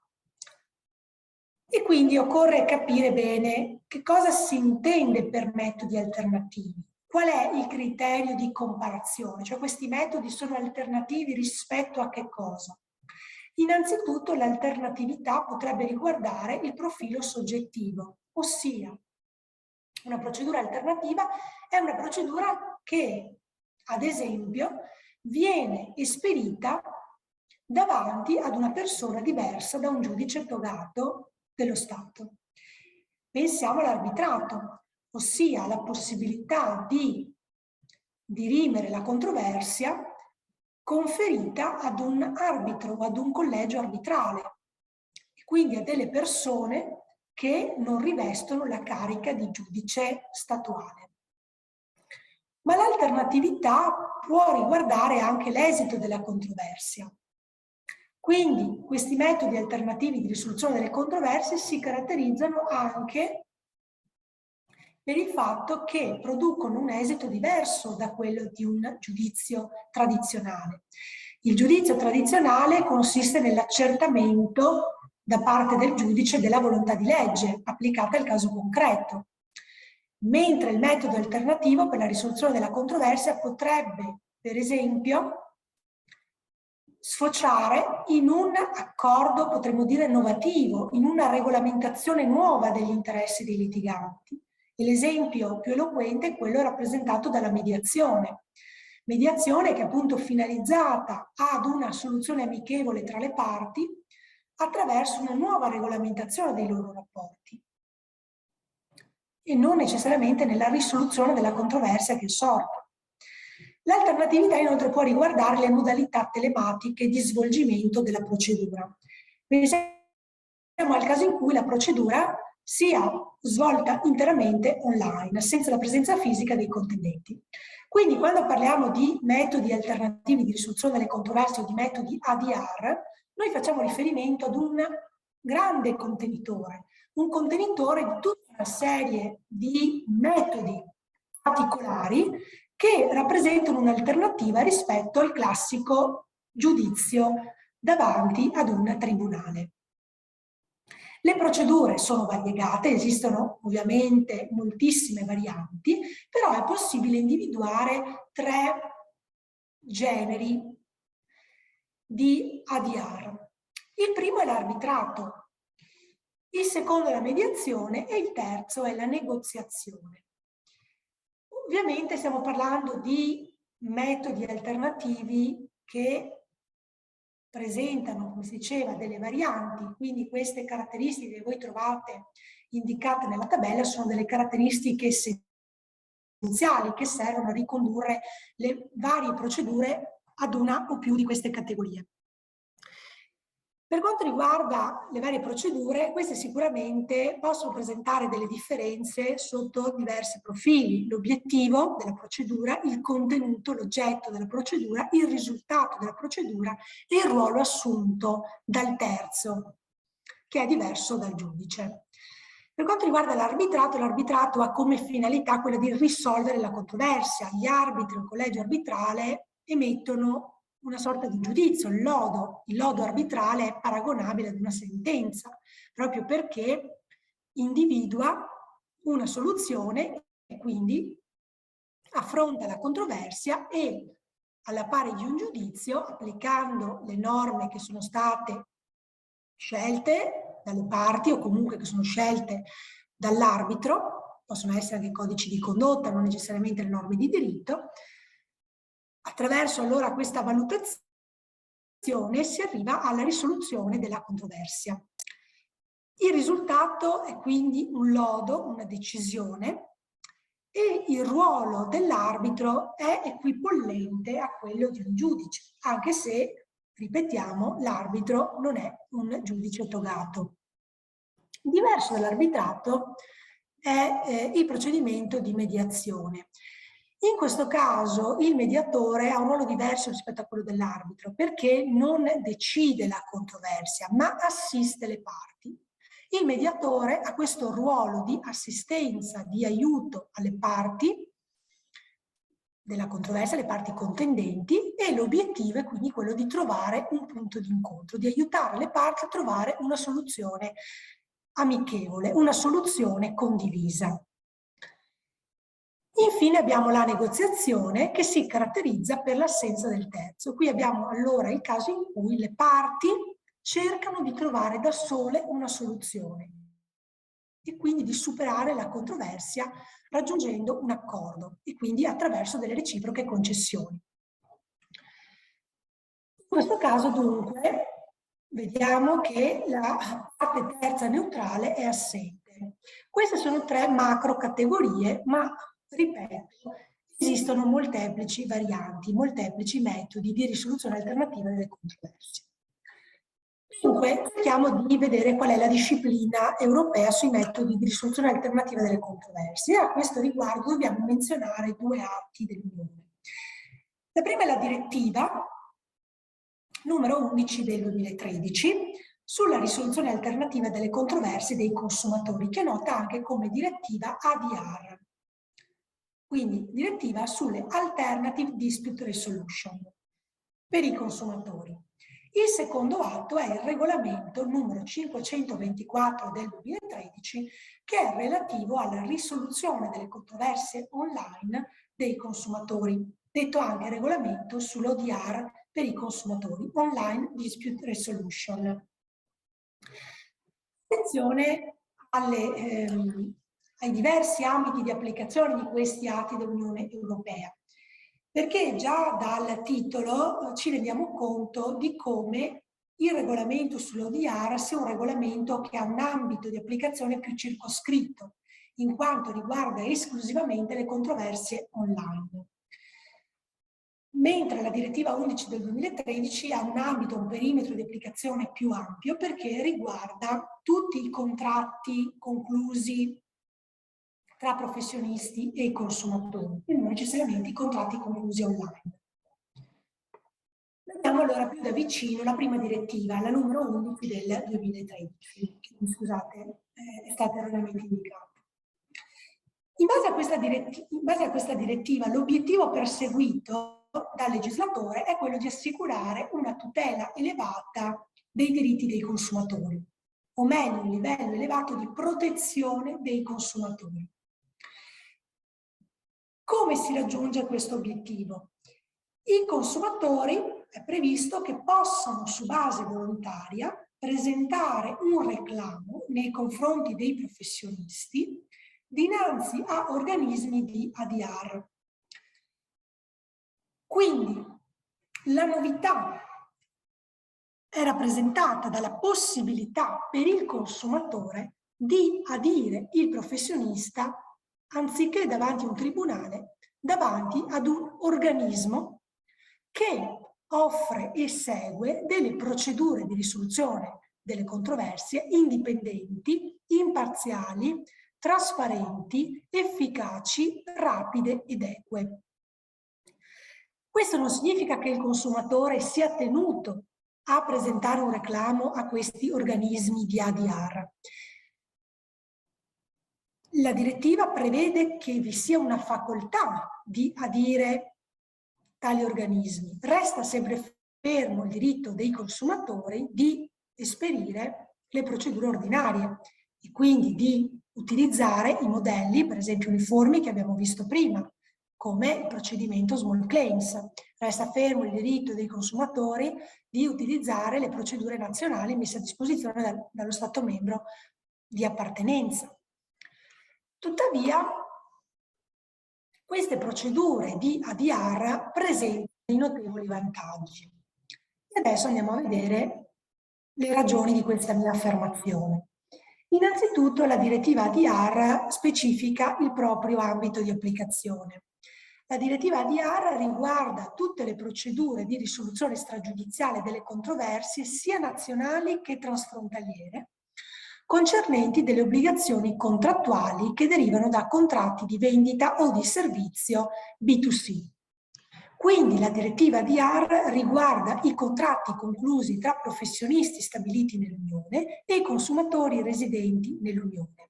E quindi occorre capire bene che cosa si intende per metodi alternativi. Qual è il criterio di comparazione? Cioè questi metodi sono alternativi rispetto a che cosa? Innanzitutto l'alternatività potrebbe riguardare il profilo soggettivo, ossia una procedura alternativa è una procedura che, ad esempio, viene esperita davanti ad una persona diversa da un giudice togato dello Stato. Pensiamo all'arbitrato, ossia la possibilità di dirimere la controversia conferita ad un arbitro o ad un collegio arbitrale, e quindi a delle persone che non rivestono la carica di giudice statuale. Ma l'alternatività può riguardare anche l'esito della controversia. Quindi questi metodi alternativi di risoluzione delle controversie si caratterizzano anche per il fatto che producono un esito diverso da quello di un giudizio tradizionale. Il giudizio tradizionale consiste nell'accertamento da parte del giudice della volontà di legge applicata al caso concreto, mentre il metodo alternativo per la risoluzione della controversia potrebbe, per esempio, sfociare in un accordo, potremmo dire, innovativo, in una regolamentazione nuova degli interessi dei litiganti. E l'esempio più eloquente è quello rappresentato dalla mediazione. Mediazione che è appunto finalizzata ad una soluzione amichevole tra le parti attraverso una nuova regolamentazione dei loro rapporti e non necessariamente nella risoluzione della controversia che è sorta. L'alternatività inoltre può riguardare le modalità telematiche di svolgimento della procedura. Pensiamo al caso in cui la procedura sia svolta interamente online, senza la presenza fisica dei contendenti. Quindi quando parliamo di metodi alternativi di risoluzione delle controversie o di metodi ADR, noi facciamo riferimento ad un grande contenitore, un contenitore di tutta una serie di metodi particolari che rappresentano un'alternativa rispetto al classico giudizio davanti ad un tribunale. Le procedure sono variegate, esistono ovviamente moltissime varianti, però è possibile individuare 3 generi di ADR. Il primo è l'arbitrato, il secondo è la mediazione e il terzo è la negoziazione. Ovviamente stiamo parlando di metodi alternativi che presentano, come si diceva, delle varianti, quindi queste caratteristiche che voi trovate indicate nella tabella sono delle caratteristiche essenziali che servono a ricondurre le varie procedure ad una o più di queste categorie. Per quanto riguarda le varie procedure, queste sicuramente possono presentare delle differenze sotto diversi profili: l'obiettivo della procedura, il contenuto, l'oggetto della procedura, il risultato della procedura e il ruolo assunto dal terzo, che è diverso dal giudice. Per quanto riguarda l'arbitrato ha come finalità quella di risolvere la controversia. Gli arbitri o il collegio arbitrale emettono una sorta di giudizio, il lodo arbitrale è paragonabile ad una sentenza, proprio perché individua una soluzione e quindi affronta la controversia e, alla pari di un giudizio, applicando le norme che sono state scelte dalle parti o comunque che sono scelte dall'arbitro, possono essere anche codici di condotta, non necessariamente le norme di diritto. Attraverso allora questa valutazione si arriva alla risoluzione della controversia. Il risultato è quindi un lodo, una decisione, e il ruolo dell'arbitro è equipollente a quello di un giudice, anche se, ripetiamo, l'arbitro non è un giudice togato. Diverso dall'arbitrato è il procedimento di mediazione. In questo caso il mediatore ha un ruolo diverso rispetto a quello dell'arbitro perché non decide la controversia, ma assiste le parti. Il mediatore ha questo ruolo di assistenza, di aiuto alle parti della controversia, alle parti contendenti, e l'obiettivo è quindi quello di trovare un punto di incontro, di aiutare le parti a trovare una soluzione amichevole, una soluzione condivisa. Infine abbiamo la negoziazione che si caratterizza per l'assenza del terzo. Qui abbiamo allora il caso in cui le parti cercano di trovare da sole una soluzione e quindi di superare la controversia raggiungendo un accordo e quindi attraverso delle reciproche concessioni. In questo caso dunque vediamo che la parte terza neutrale è assente. Queste sono 3 macro categorie, ma ripeto, esistono molteplici varianti, molteplici metodi di risoluzione alternativa delle controversie. Dunque, cerchiamo di vedere qual è la disciplina europea sui metodi di risoluzione alternativa delle controversie. A questo riguardo dobbiamo menzionare due atti dell'Unione. La prima è la direttiva numero 11 del 2013 sulla risoluzione alternativa delle controversie dei consumatori, che è nota anche come direttiva ADR, quindi direttiva sulle Alternative Dispute Resolution per i consumatori. Il secondo atto è il regolamento numero 524 del 2013, che è relativo alla risoluzione delle controversie online dei consumatori, detto anche regolamento sull'ODR per i consumatori, Online Dispute Resolution. Attenzione ai diversi ambiti di applicazione di questi atti dell'Unione Europea, perché già dal titolo ci rendiamo conto di come il regolamento sull'ODR sia un regolamento che ha un ambito di applicazione più circoscritto, in quanto riguarda esclusivamente le controversie online. Mentre la direttiva 11 del 2013 ha un ambito, un perimetro di applicazione più ampio, perché riguarda tutti i contratti conclusi tra professionisti e consumatori, e non necessariamente i contratti conclusi online. Vediamo allora più da vicino la prima direttiva, la numero 11 del 2013, che scusate, è stata erroneamente indicata. In base a questa direttiva, l'obiettivo perseguito dal legislatore è quello di assicurare una tutela elevata dei diritti dei consumatori, o meglio, un livello elevato di protezione dei consumatori. Come si raggiunge questo obiettivo? I consumatori è previsto che possano su base volontaria presentare un reclamo nei confronti dei professionisti dinanzi a organismi di ADR. Quindi la novità è rappresentata dalla possibilità per il consumatore di adire il professionista, anziché davanti a un tribunale, davanti ad un organismo che offre e segue delle procedure di risoluzione delle controversie indipendenti, imparziali, trasparenti, efficaci, rapide ed eque. Questo non significa che il consumatore sia tenuto a presentare un reclamo a questi organismi di ADR. La direttiva prevede che vi sia una facoltà di adire tali organismi. Resta sempre fermo il diritto dei consumatori di esperire le procedure ordinarie e quindi di utilizzare i modelli, per esempio uniformi, che abbiamo visto prima, come il procedimento small claims. Resta fermo il diritto dei consumatori di utilizzare le procedure nazionali messe a disposizione dallo Stato membro di appartenenza. Tuttavia, queste procedure di ADR presentano dei notevoli vantaggi. E adesso andiamo a vedere le ragioni di questa mia affermazione. Innanzitutto, la direttiva ADR specifica il proprio ambito di applicazione. La direttiva ADR riguarda tutte le procedure di risoluzione stragiudiziale delle controversie, sia nazionali che transfrontaliere, concernenti delle obbligazioni contrattuali che derivano da contratti di vendita o di servizio B2C. Quindi la direttiva ADR riguarda i contratti conclusi tra professionisti stabiliti nell'Unione e i consumatori residenti nell'Unione.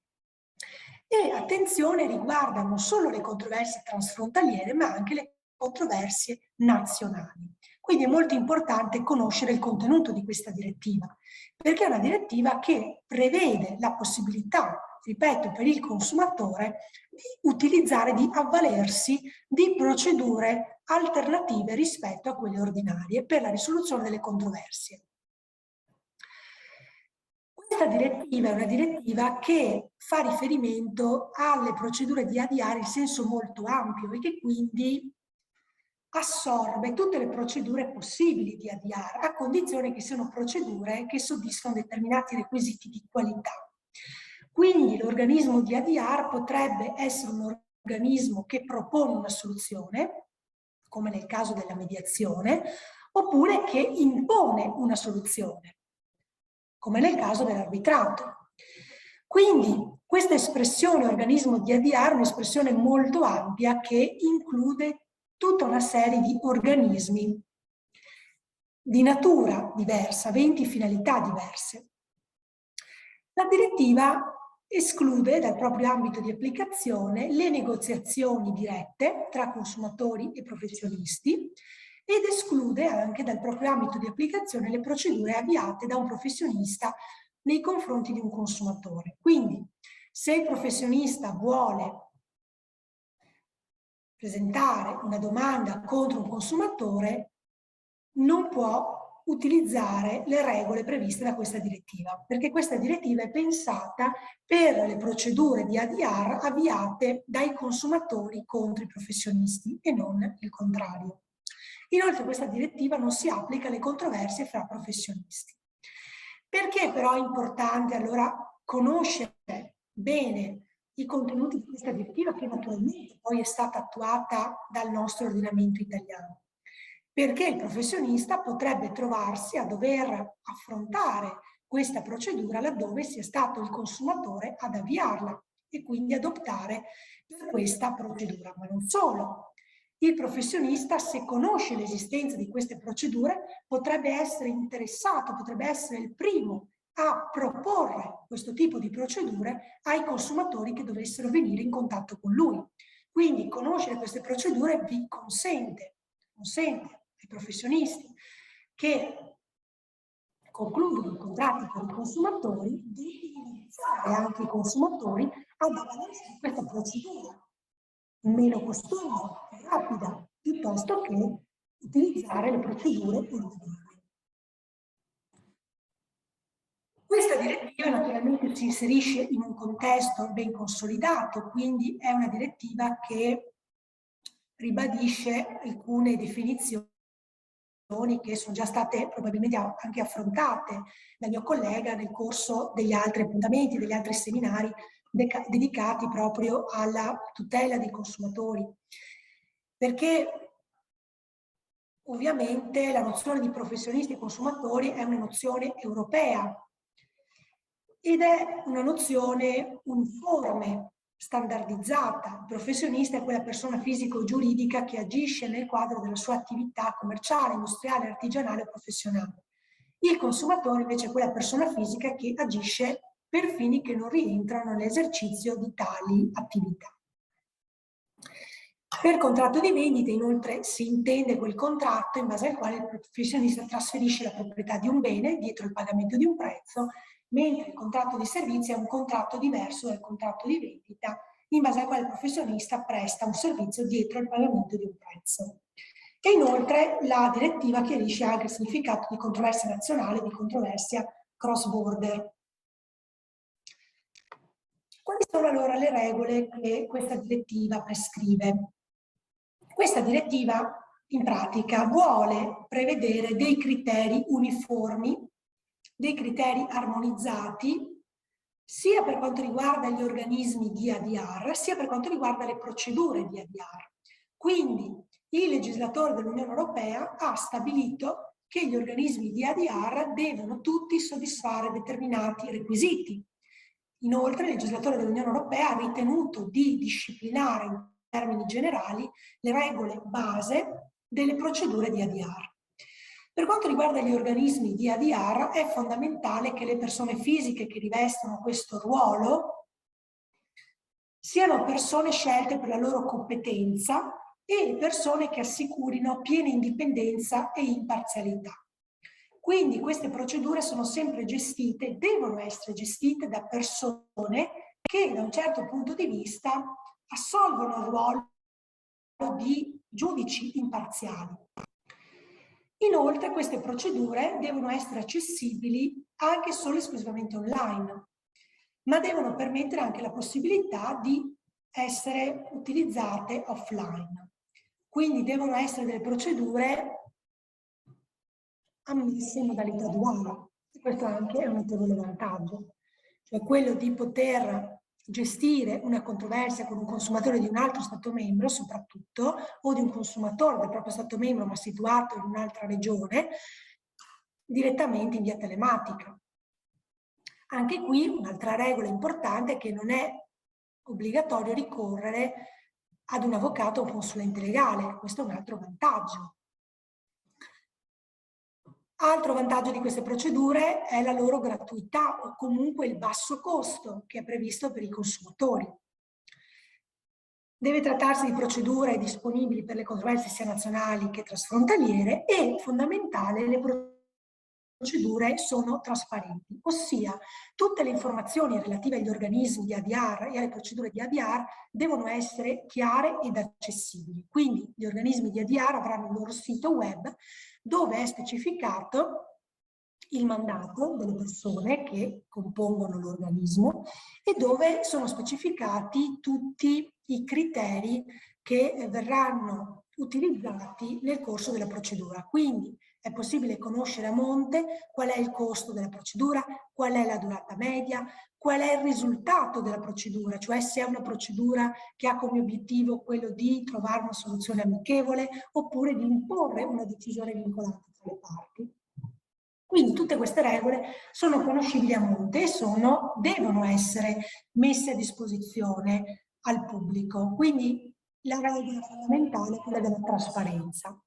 E attenzione, riguarda non solo le controversie transfrontaliere, ma anche le controversie nazionali. Quindi è molto importante conoscere il contenuto di questa direttiva, perché è una direttiva che prevede la possibilità, ripeto, per il consumatore di utilizzare, di avvalersi di procedure alternative rispetto a quelle ordinarie per la risoluzione delle controversie. Questa direttiva è una direttiva che fa riferimento alle procedure di ADR in senso molto ampio e che quindi assorbe tutte le procedure possibili di ADR, a condizione che siano procedure che soddisfano determinati requisiti di qualità. Quindi l'organismo di ADR potrebbe essere un organismo che propone una soluzione, come nel caso della mediazione, oppure che impone una soluzione. come nel caso dell'arbitrato. Quindi questa espressione organismo di ADR è un'espressione molto ampia che include tutta una serie di organismi di natura diversa, aventi finalità diverse. La direttiva esclude dal proprio ambito di applicazione le negoziazioni dirette tra consumatori e professionisti ed esclude anche dal proprio ambito di applicazione le procedure avviate da un professionista nei confronti di un consumatore. Quindi, se il professionista vuole presentare una domanda contro un consumatore, non può utilizzare le regole previste da questa direttiva, perché questa direttiva è pensata per le procedure di ADR avviate dai consumatori contro i professionisti e non il contrario. Inoltre questa direttiva non si applica alle controversie fra professionisti. Perché però è importante allora conoscere bene i contenuti di questa direttiva, che naturalmente poi è stata attuata dal nostro ordinamento italiano? Perché il professionista potrebbe trovarsi a dover affrontare questa procedura laddove sia stato il consumatore ad avviarla e quindi ad optare per questa procedura. Ma non solo. Il professionista, se conosce l'esistenza di queste procedure, potrebbe essere interessato, potrebbe essere il primo a proporre questo tipo di procedure ai consumatori che dovessero venire in contatto con lui. Quindi conoscere queste procedure vi consente ai professionisti che concludono i contratti con i consumatori di indirizzare anche i consumatori ad avvalersi di questa procedura meno costosa e rapida, piuttosto che utilizzare le procedure ordinarie. Questa direttiva naturalmente si inserisce in un contesto ben consolidato, quindi è una direttiva che ribadisce alcune definizioni che sono già state probabilmente anche affrontate dal mio collega nel corso degli altri appuntamenti, degli altri seminari dedicati proprio alla tutela dei consumatori. Perché ovviamente la nozione di professionisti e consumatori è una nozione europea ed è una nozione uniforme, standardizzata. Il professionista è quella persona fisica o giuridica che agisce nel quadro della sua attività commerciale, industriale, artigianale o professionale. Il consumatore invece è quella persona fisica che agisce per fini che non rientrano nell'esercizio di tali attività. Per contratto di vendita, inoltre, si intende quel contratto in base al quale il professionista trasferisce la proprietà di un bene dietro il pagamento di un prezzo, mentre il contratto di servizio è un contratto diverso dal contratto di vendita, in base al quale il professionista presta un servizio dietro il pagamento di un prezzo. E inoltre la direttiva chiarisce anche il significato di controversia nazionale e di controversia cross-border. Quali sono allora le regole che questa direttiva prescrive? Questa direttiva in pratica vuole prevedere dei criteri uniformi, dei criteri armonizzati, sia per quanto riguarda gli organismi di ADR, sia per quanto riguarda le procedure di ADR. Quindi il legislatore dell'Unione Europea ha stabilito che gli organismi di ADR devono tutti soddisfare determinati requisiti. Inoltre il legislatore dell'Unione Europea ha ritenuto di disciplinare in termini generali le regole base delle procedure di ADR. Per quanto riguarda gli organismi di ADR è fondamentale che le persone fisiche che rivestono questo ruolo siano persone scelte per la loro competenza e persone che assicurino piena indipendenza e imparzialità. Quindi queste procedure sono sempre gestite, devono essere gestite da persone che da un certo punto di vista assolvono il ruolo di giudici imparziali. Inoltre queste procedure devono essere accessibili anche solo e esclusivamente online, ma devono permettere anche la possibilità di essere utilizzate offline. Quindi devono essere delle procedure ammesse in modalità duale. Questo anche è un notevole vantaggio, cioè quello di poter gestire una controversia con un consumatore di un altro Stato membro, soprattutto, o di un consumatore del proprio Stato membro ma situato in un'altra regione, direttamente in via telematica. Anche qui un'altra regola importante è che non è obbligatorio ricorrere ad un avvocato o un consulente legale. Questo è un altro vantaggio. Altro vantaggio di queste procedure è la loro gratuità o comunque il basso costo che è previsto per i consumatori. Deve trattarsi di procedure disponibili per le controversie sia nazionali che transfrontaliere e, fondamentale, le procedure sono trasparenti, ossia tutte le informazioni relative agli organismi di ADR e alle procedure di ADR devono essere chiare ed accessibili. Quindi gli organismi di ADR avranno il loro sito web dove è specificato il mandato delle persone che compongono l'organismo e dove sono specificati tutti i criteri che verranno utilizzati nel corso della procedura. Quindi è possibile conoscere a monte qual è il costo della procedura, qual è la durata media, qual è il risultato della procedura, cioè se è una procedura che ha come obiettivo quello di trovare una soluzione amichevole oppure di imporre una decisione vincolante tra le parti. Quindi tutte queste regole sono conoscibili a monte e devono essere messe a disposizione al pubblico. Quindi la regola fondamentale è quella della trasparenza.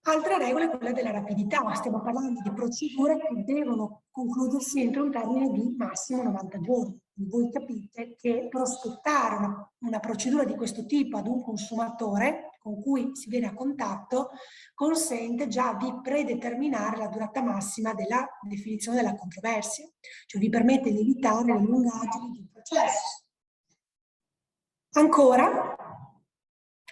Altra regola è quella della rapidità. Stiamo parlando di procedure che devono concludersi entro un termine di massimo 90 giorni. Voi capite che prospettare una procedura di questo tipo ad un consumatore con cui si viene a contatto consente già di predeterminare la durata massima della definizione della controversia, cioè vi permette di evitare le lungaggini di un processo. Ancora,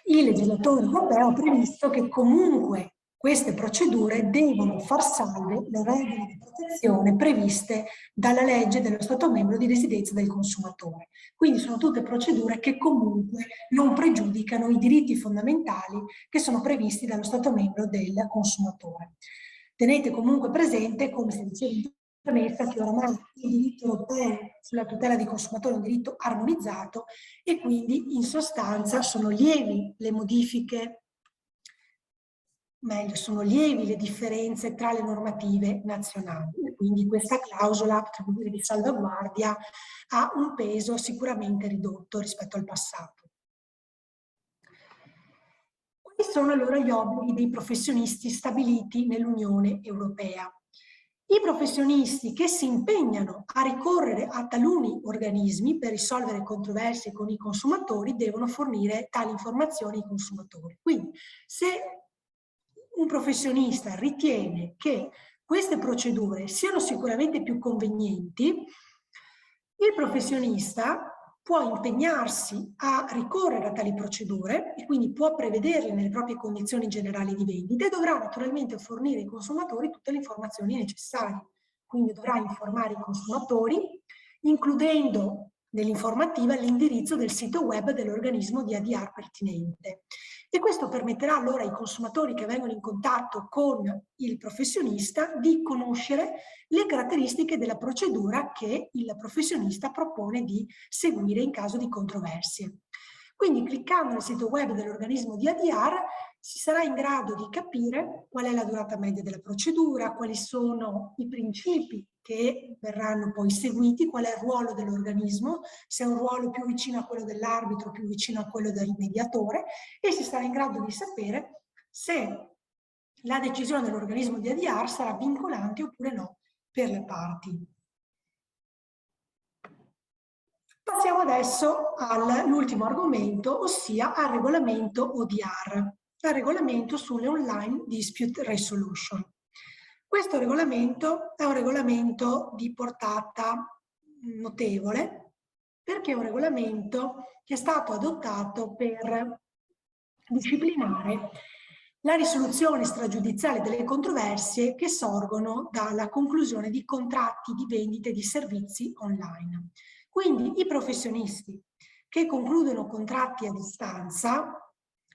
il legislatore europeo ha previsto che comunque queste procedure devono far salve le regole di protezione previste dalla legge dello Stato membro di residenza del consumatore. Quindi sono tutte procedure che comunque non pregiudicano i diritti fondamentali che sono previsti dallo Stato membro del consumatore. Tenete comunque presente, come si diceva in premessa, che oramai il diritto europeo sulla tutela dei consumatori è un diritto armonizzato e quindi in sostanza sono lievi le modifiche, meglio, sono lievi le differenze tra le normative nazionali. Quindi questa clausola, potremmo dire, di salvaguardia ha un peso sicuramente ridotto rispetto al passato. Quali sono allora gli obblighi dei professionisti stabiliti nell'Unione Europea? I professionisti che si impegnano a ricorrere a taluni organismi per risolvere controversie con i consumatori devono fornire tali informazioni ai consumatori. Quindi, se un professionista ritiene che queste procedure siano sicuramente più convenienti, il professionista può impegnarsi a ricorrere a tali procedure e quindi può prevederle nelle proprie condizioni generali di vendita e dovrà naturalmente fornire ai consumatori tutte le informazioni necessarie. Quindi dovrà informare i consumatori, includendo nell'informativa l'indirizzo del sito web dell'organismo di ADR pertinente. E questo permetterà allora ai consumatori che vengono in contatto con il professionista di conoscere le caratteristiche della procedura che il professionista propone di seguire in caso di controversie. Quindi cliccando nel sito web dell'organismo di ADR si sarà in grado di capire qual è la durata media della procedura, quali sono i principi che verranno poi seguiti, qual è il ruolo dell'organismo, se è un ruolo più vicino a quello dell'arbitro, più vicino a quello del mediatore, e si sarà in grado di sapere se la decisione dell'organismo di ADR sarà vincolante oppure no per le parti. Passiamo adesso all'ultimo argomento, ossia al regolamento ODR, il regolamento sulle Online Dispute Resolution. Questo regolamento è un regolamento di portata notevole perché è un regolamento che è stato adottato per disciplinare la risoluzione stragiudiziale delle controversie che sorgono dalla conclusione di contratti di vendita di servizi online. Quindi i professionisti che concludono contratti a distanza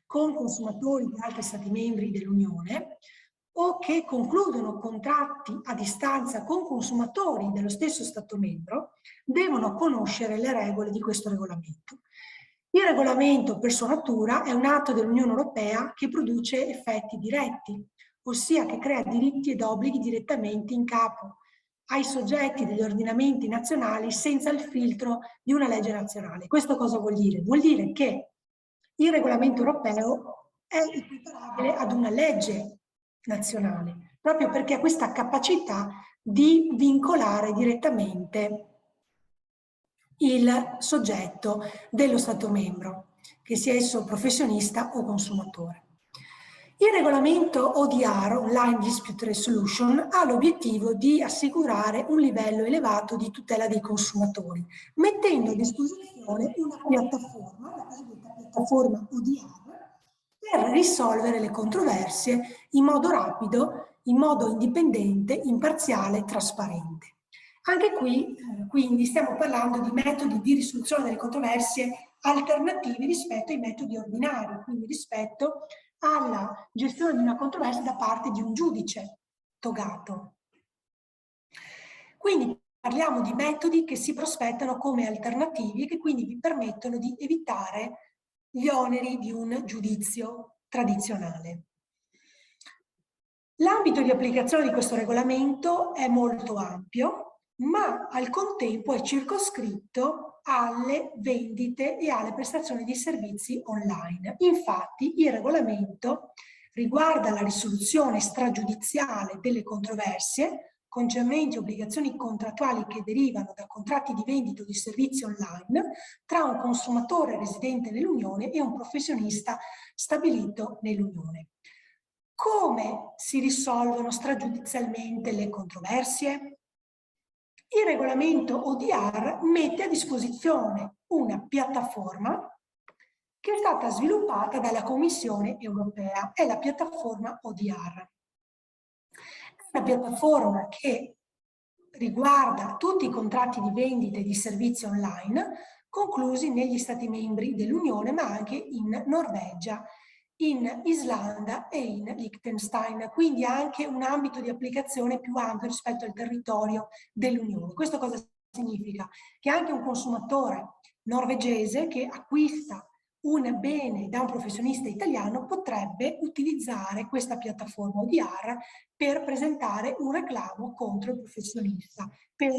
con consumatori di altri Stati membri dell'Unione o che concludono contratti a distanza con consumatori dello stesso Stato membro devono conoscere le regole di questo regolamento. Il regolamento per sua natura è un atto dell'Unione Europea che produce effetti diretti, ossia che crea diritti ed obblighi direttamente in capo ai soggetti degli ordinamenti nazionali senza il filtro di una legge nazionale. Questo cosa vuol dire? Vuol dire che il regolamento europeo è equiparabile ad una legge nazionale, proprio perché ha questa capacità di vincolare direttamente il soggetto dello Stato membro, che sia esso professionista o consumatore. Il regolamento ODR, Online Dispute Resolution, ha l'obiettivo di assicurare un livello elevato di tutela dei consumatori, mettendo a disposizione una piattaforma, la cosiddetta piattaforma ODR, per risolvere le controversie in modo rapido, in modo indipendente, imparziale e trasparente. Anche qui, quindi, stiamo parlando di metodi di risoluzione delle controversie alternativi rispetto ai metodi ordinari, quindi rispetto alla gestione di una controversia da parte di un giudice togato. Quindi parliamo di metodi che si prospettano come alternativi e che quindi vi permettono di evitare gli oneri di un giudizio tradizionale. L'ambito di applicazione di questo regolamento è molto ampio, ma al contempo è circoscritto alle vendite e alle prestazioni di servizi online. Infatti, il regolamento riguarda la risoluzione stragiudiziale delle controversie concernenti obbligazioni contrattuali che derivano da contratti di vendita o di servizi online tra un consumatore residente nell'Unione e un professionista stabilito nell'Unione. Come si risolvono stragiudizialmente le controversie? Il regolamento ODR mette a disposizione una piattaforma che è stata sviluppata dalla Commissione europea, è la piattaforma ODR. È una piattaforma che riguarda tutti i contratti di vendita e di servizi online conclusi negli Stati membri dell'Unione, ma anche in Norvegia, in Islanda e in Liechtenstein, quindi anche un ambito di applicazione più ampio rispetto al territorio dell'Unione. Questo cosa significa? Che anche un consumatore norvegese che acquista un bene da un professionista italiano potrebbe utilizzare questa piattaforma ODR per presentare un reclamo contro il professionista, per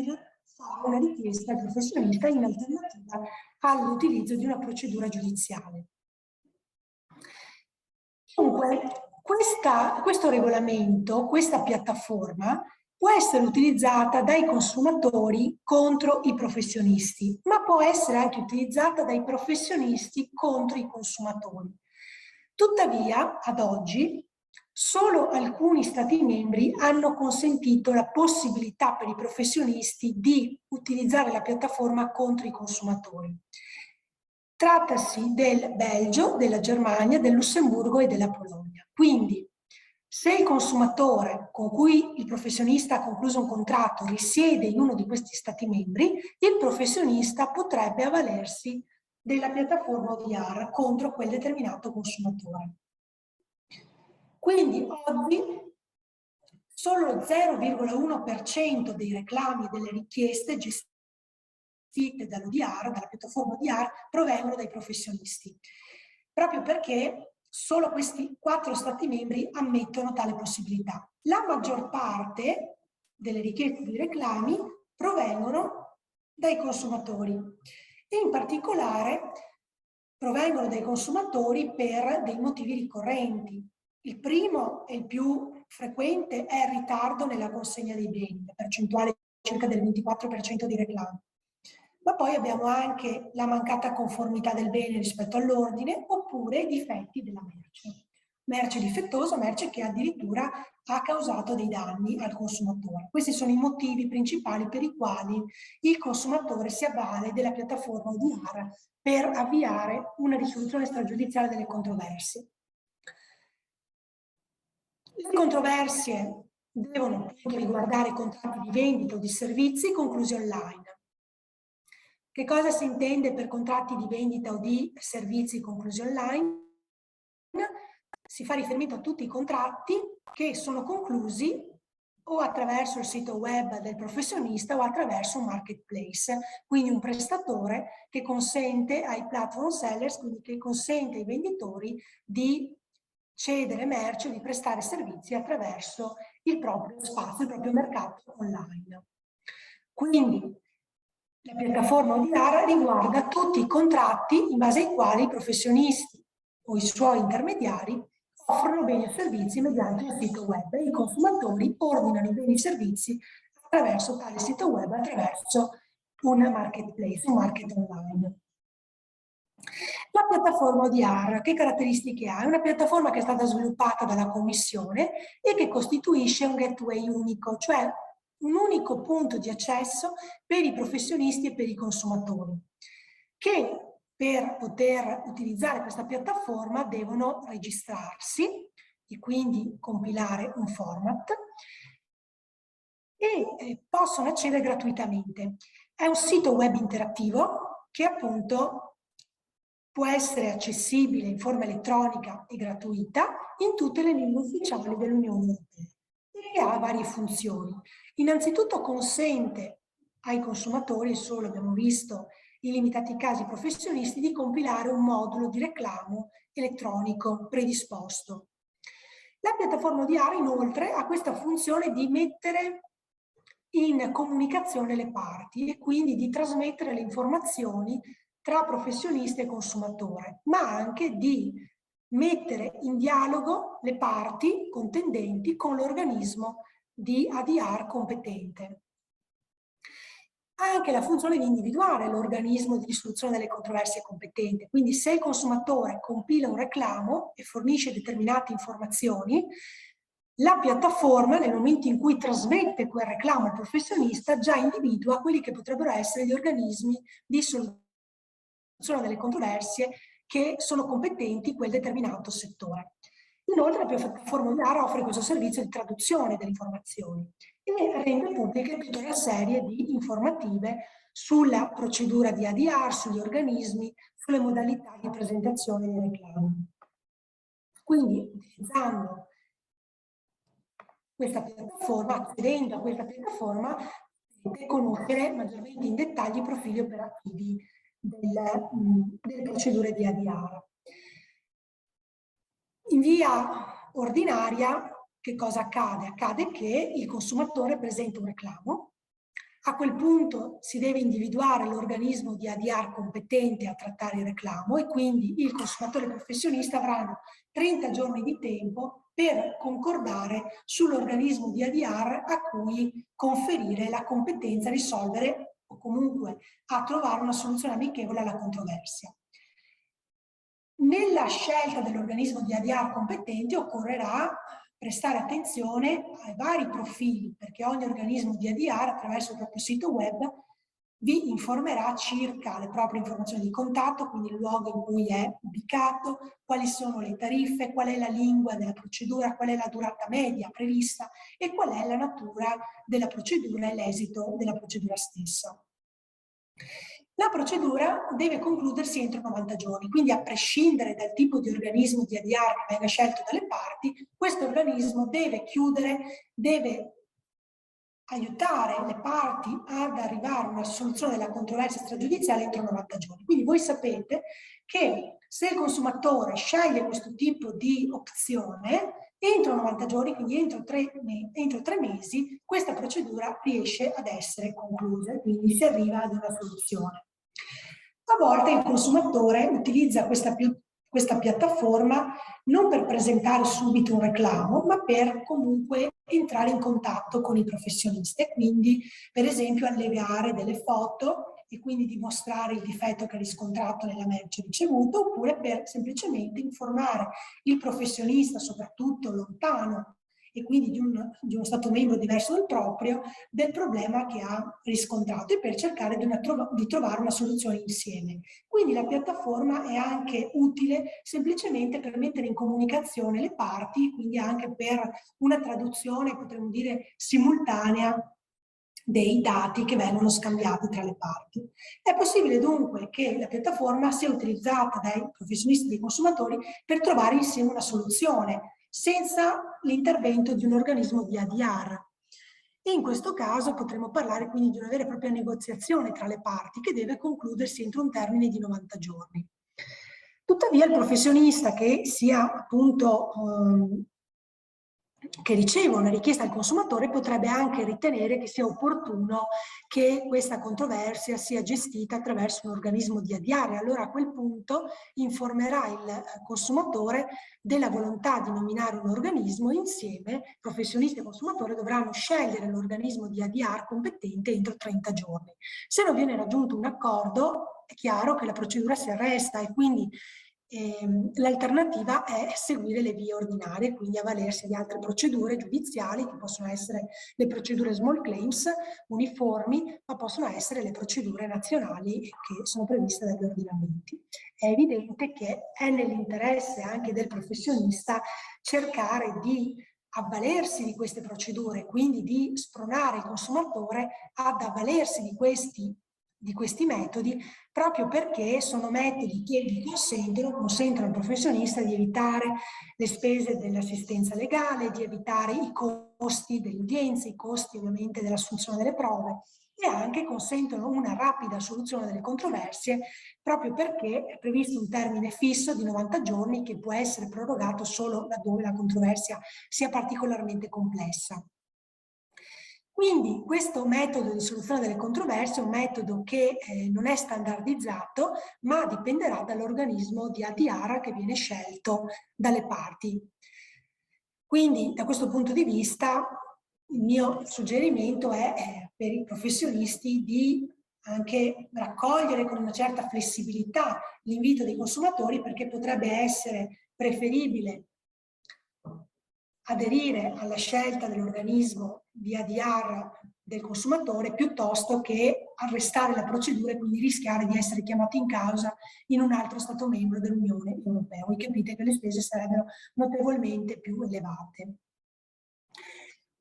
fare una richiesta al professionista in alternativa all'utilizzo di una procedura giudiziale. Dunque, questo regolamento, questa piattaforma, può essere utilizzata dai consumatori contro i professionisti, ma può essere anche utilizzata dai professionisti contro i consumatori. Tuttavia, ad oggi, solo alcuni Stati membri hanno consentito la possibilità per i professionisti di utilizzare la piattaforma contro i consumatori. Trattasi del Belgio, della Germania, del Lussemburgo e della Polonia. Quindi, se il consumatore con cui il professionista ha concluso un contratto risiede in uno di questi Stati membri, il professionista potrebbe avvalersi della piattaforma ODR contro quel determinato consumatore. Quindi oggi solo lo 0,1% dei reclami e delle richieste gestite dall'ODR, dalla piattaforma ODR, provengono dai professionisti, proprio perché solo questi 4 Stati membri ammettono tale possibilità. La maggior parte delle richieste di reclami provengono dai consumatori e in particolare provengono dai consumatori per dei motivi ricorrenti. Il primo e il più frequente è il ritardo nella consegna dei beni, la percentuale circa del 24% di reclami. Ma poi abbiamo anche la mancata conformità del bene rispetto all'ordine oppure i difetti della merce. Merce difettosa, merce che addirittura ha causato dei danni al consumatore. Questi sono i motivi principali per i quali il consumatore si avvale della piattaforma ODR per avviare una risoluzione stragiudiziale delle controversie. Le controversie devono riguardare contratti di vendita o di servizi conclusi online. Che cosa si intende per contratti di vendita o di servizi conclusi online? Si fa riferimento a tutti i contratti che sono conclusi o attraverso il sito web del professionista o attraverso un marketplace, quindi un prestatore che consente ai platform sellers, quindi che consente ai venditori di cedere merce o di prestare servizi attraverso il proprio spazio, il proprio mercato online. Quindi la piattaforma ODR riguarda tutti i contratti in base ai quali i professionisti o i suoi intermediari offrono beni e servizi mediante un sito web e i consumatori ordinano i beni e servizi attraverso tale sito web, attraverso un marketplace, un market online. La piattaforma ODR, che caratteristiche ha? È una piattaforma che è stata sviluppata dalla Commissione e che costituisce un gateway unico, cioè un unico punto di accesso per i professionisti e per i consumatori, che per poter utilizzare questa piattaforma devono registrarsi e quindi compilare un format e possono accedere gratuitamente. È un sito web interattivo che appunto può essere accessibile in forma elettronica e gratuita in tutte le lingue ufficiali dell'Unione Europea e che ha varie funzioni. Innanzitutto consente ai consumatori, e solo abbiamo visto in limitati casi professionisti, di compilare un modulo di reclamo elettronico predisposto. La piattaforma ODR inoltre ha questa funzione di mettere in comunicazione le parti e quindi di trasmettere le informazioni tra professionista e consumatore, ma anche di mettere in dialogo le parti contendenti con l'organismo di ADR competente. Ha anche la funzione di individuare l'organismo di risoluzione delle controversie competente, quindi se il consumatore compila un reclamo e fornisce determinate informazioni, la piattaforma, nel momento in cui trasmette quel reclamo al professionista, già individua quelli che potrebbero essere gli organismi di soluzione delle controversie che sono competenti in quel determinato settore. Inoltre la piattaforma ODR offre questo servizio di traduzione delle informazioni e rende pubbliche tutta una serie di informative sulla procedura di ADR, sugli organismi, sulle modalità di presentazione dei reclami. Quindi, utilizzando questa piattaforma, accedendo a questa piattaforma, potete conoscere maggiormente in dettaglio i profili operativi delle procedure di ADR. In via ordinaria, che cosa accade? Accade che il consumatore presenta un reclamo, a quel punto si deve individuare l'organismo di ADR competente a trattare il reclamo e quindi il consumatore e il professionista avranno 30 giorni di tempo per concordare sull'organismo di ADR a cui conferire la competenza a risolvere o comunque a trovare una soluzione amichevole alla controversia. Nella scelta dell'organismo di ADR competente occorrerà prestare attenzione ai vari profili, perché ogni organismo di ADR attraverso il proprio sito web vi informerà circa le proprie informazioni di contatto, quindi il luogo in cui è ubicato, quali sono le tariffe, qual è la lingua della procedura, qual è la durata media prevista e qual è la natura della procedura e l'esito della procedura stessa. La procedura deve concludersi entro 90 giorni, quindi a prescindere dal tipo di organismo di ADR che venga scelto dalle parti, questo organismo deve chiudere, deve aiutare le parti ad arrivare a una soluzione della controversia stragiudiziale entro 90 giorni. Quindi voi sapete che se il consumatore sceglie questo tipo di opzione, entro 90 giorni, quindi entro 3 mesi, questa procedura riesce ad essere conclusa, quindi si arriva ad una soluzione. A volte il consumatore utilizza questa piattaforma non per presentare subito un reclamo, ma per comunque entrare in contatto con i professionisti e quindi, per esempio, allegare delle foto e quindi dimostrare il difetto che ha riscontrato nella merce ricevuta, oppure per semplicemente informare il professionista, soprattutto lontano e quindi di uno Stato membro diverso dal proprio, del problema che ha riscontrato e per cercare di trovare una soluzione insieme. Quindi la piattaforma è anche utile semplicemente per mettere in comunicazione le parti, quindi anche per una traduzione, potremmo dire, simultanea dei dati che vengono scambiati tra le parti. È possibile dunque che la piattaforma sia utilizzata dai professionisti e dai consumatori per trovare insieme una soluzione, senza l'intervento di un organismo di ADR. E in questo caso potremmo parlare quindi di una vera e propria negoziazione tra le parti che deve concludersi entro un termine di 90 giorni. Tuttavia il professionista che sia appunto che riceve una richiesta al consumatore potrebbe anche ritenere che sia opportuno che questa controversia sia gestita attraverso un organismo di ADR. Allora a quel punto informerà il consumatore della volontà di nominare un organismo e insieme professionisti e consumatore dovranno scegliere l'organismo di ADR competente entro 30 giorni. Se non viene raggiunto un accordo è chiaro che la procedura si arresta e quindi l'alternativa è seguire le vie ordinarie, quindi avvalersi di altre procedure giudiziali che possono essere le procedure small claims uniformi, ma possono essere le procedure nazionali che sono previste dagli ordinamenti. È evidente che è nell'interesse anche del professionista cercare di avvalersi di queste procedure, quindi di spronare il consumatore ad avvalersi di questi metodi, proprio perché sono metodi che gli consentono al professionista di evitare le spese dell'assistenza legale, di evitare i costi delle udienze, i costi ovviamente dell'assunzione delle prove e anche consentono una rapida soluzione delle controversie, proprio perché è previsto un termine fisso di 90 giorni che può essere prorogato solo laddove la controversia sia particolarmente complessa. Quindi questo metodo di soluzione delle controversie è un metodo che non è standardizzato, ma dipenderà dall'organismo di ADR che viene scelto dalle parti. Quindi da questo punto di vista il mio suggerimento è per i professionisti di anche raccogliere con una certa flessibilità l'invito dei consumatori, perché potrebbe essere preferibile aderire alla scelta dell'organismo di ADR del consumatore piuttosto che arrestare la procedura e quindi rischiare di essere chiamati in causa in un altro Stato membro dell'Unione Europea. Voi capite che le spese sarebbero notevolmente più elevate.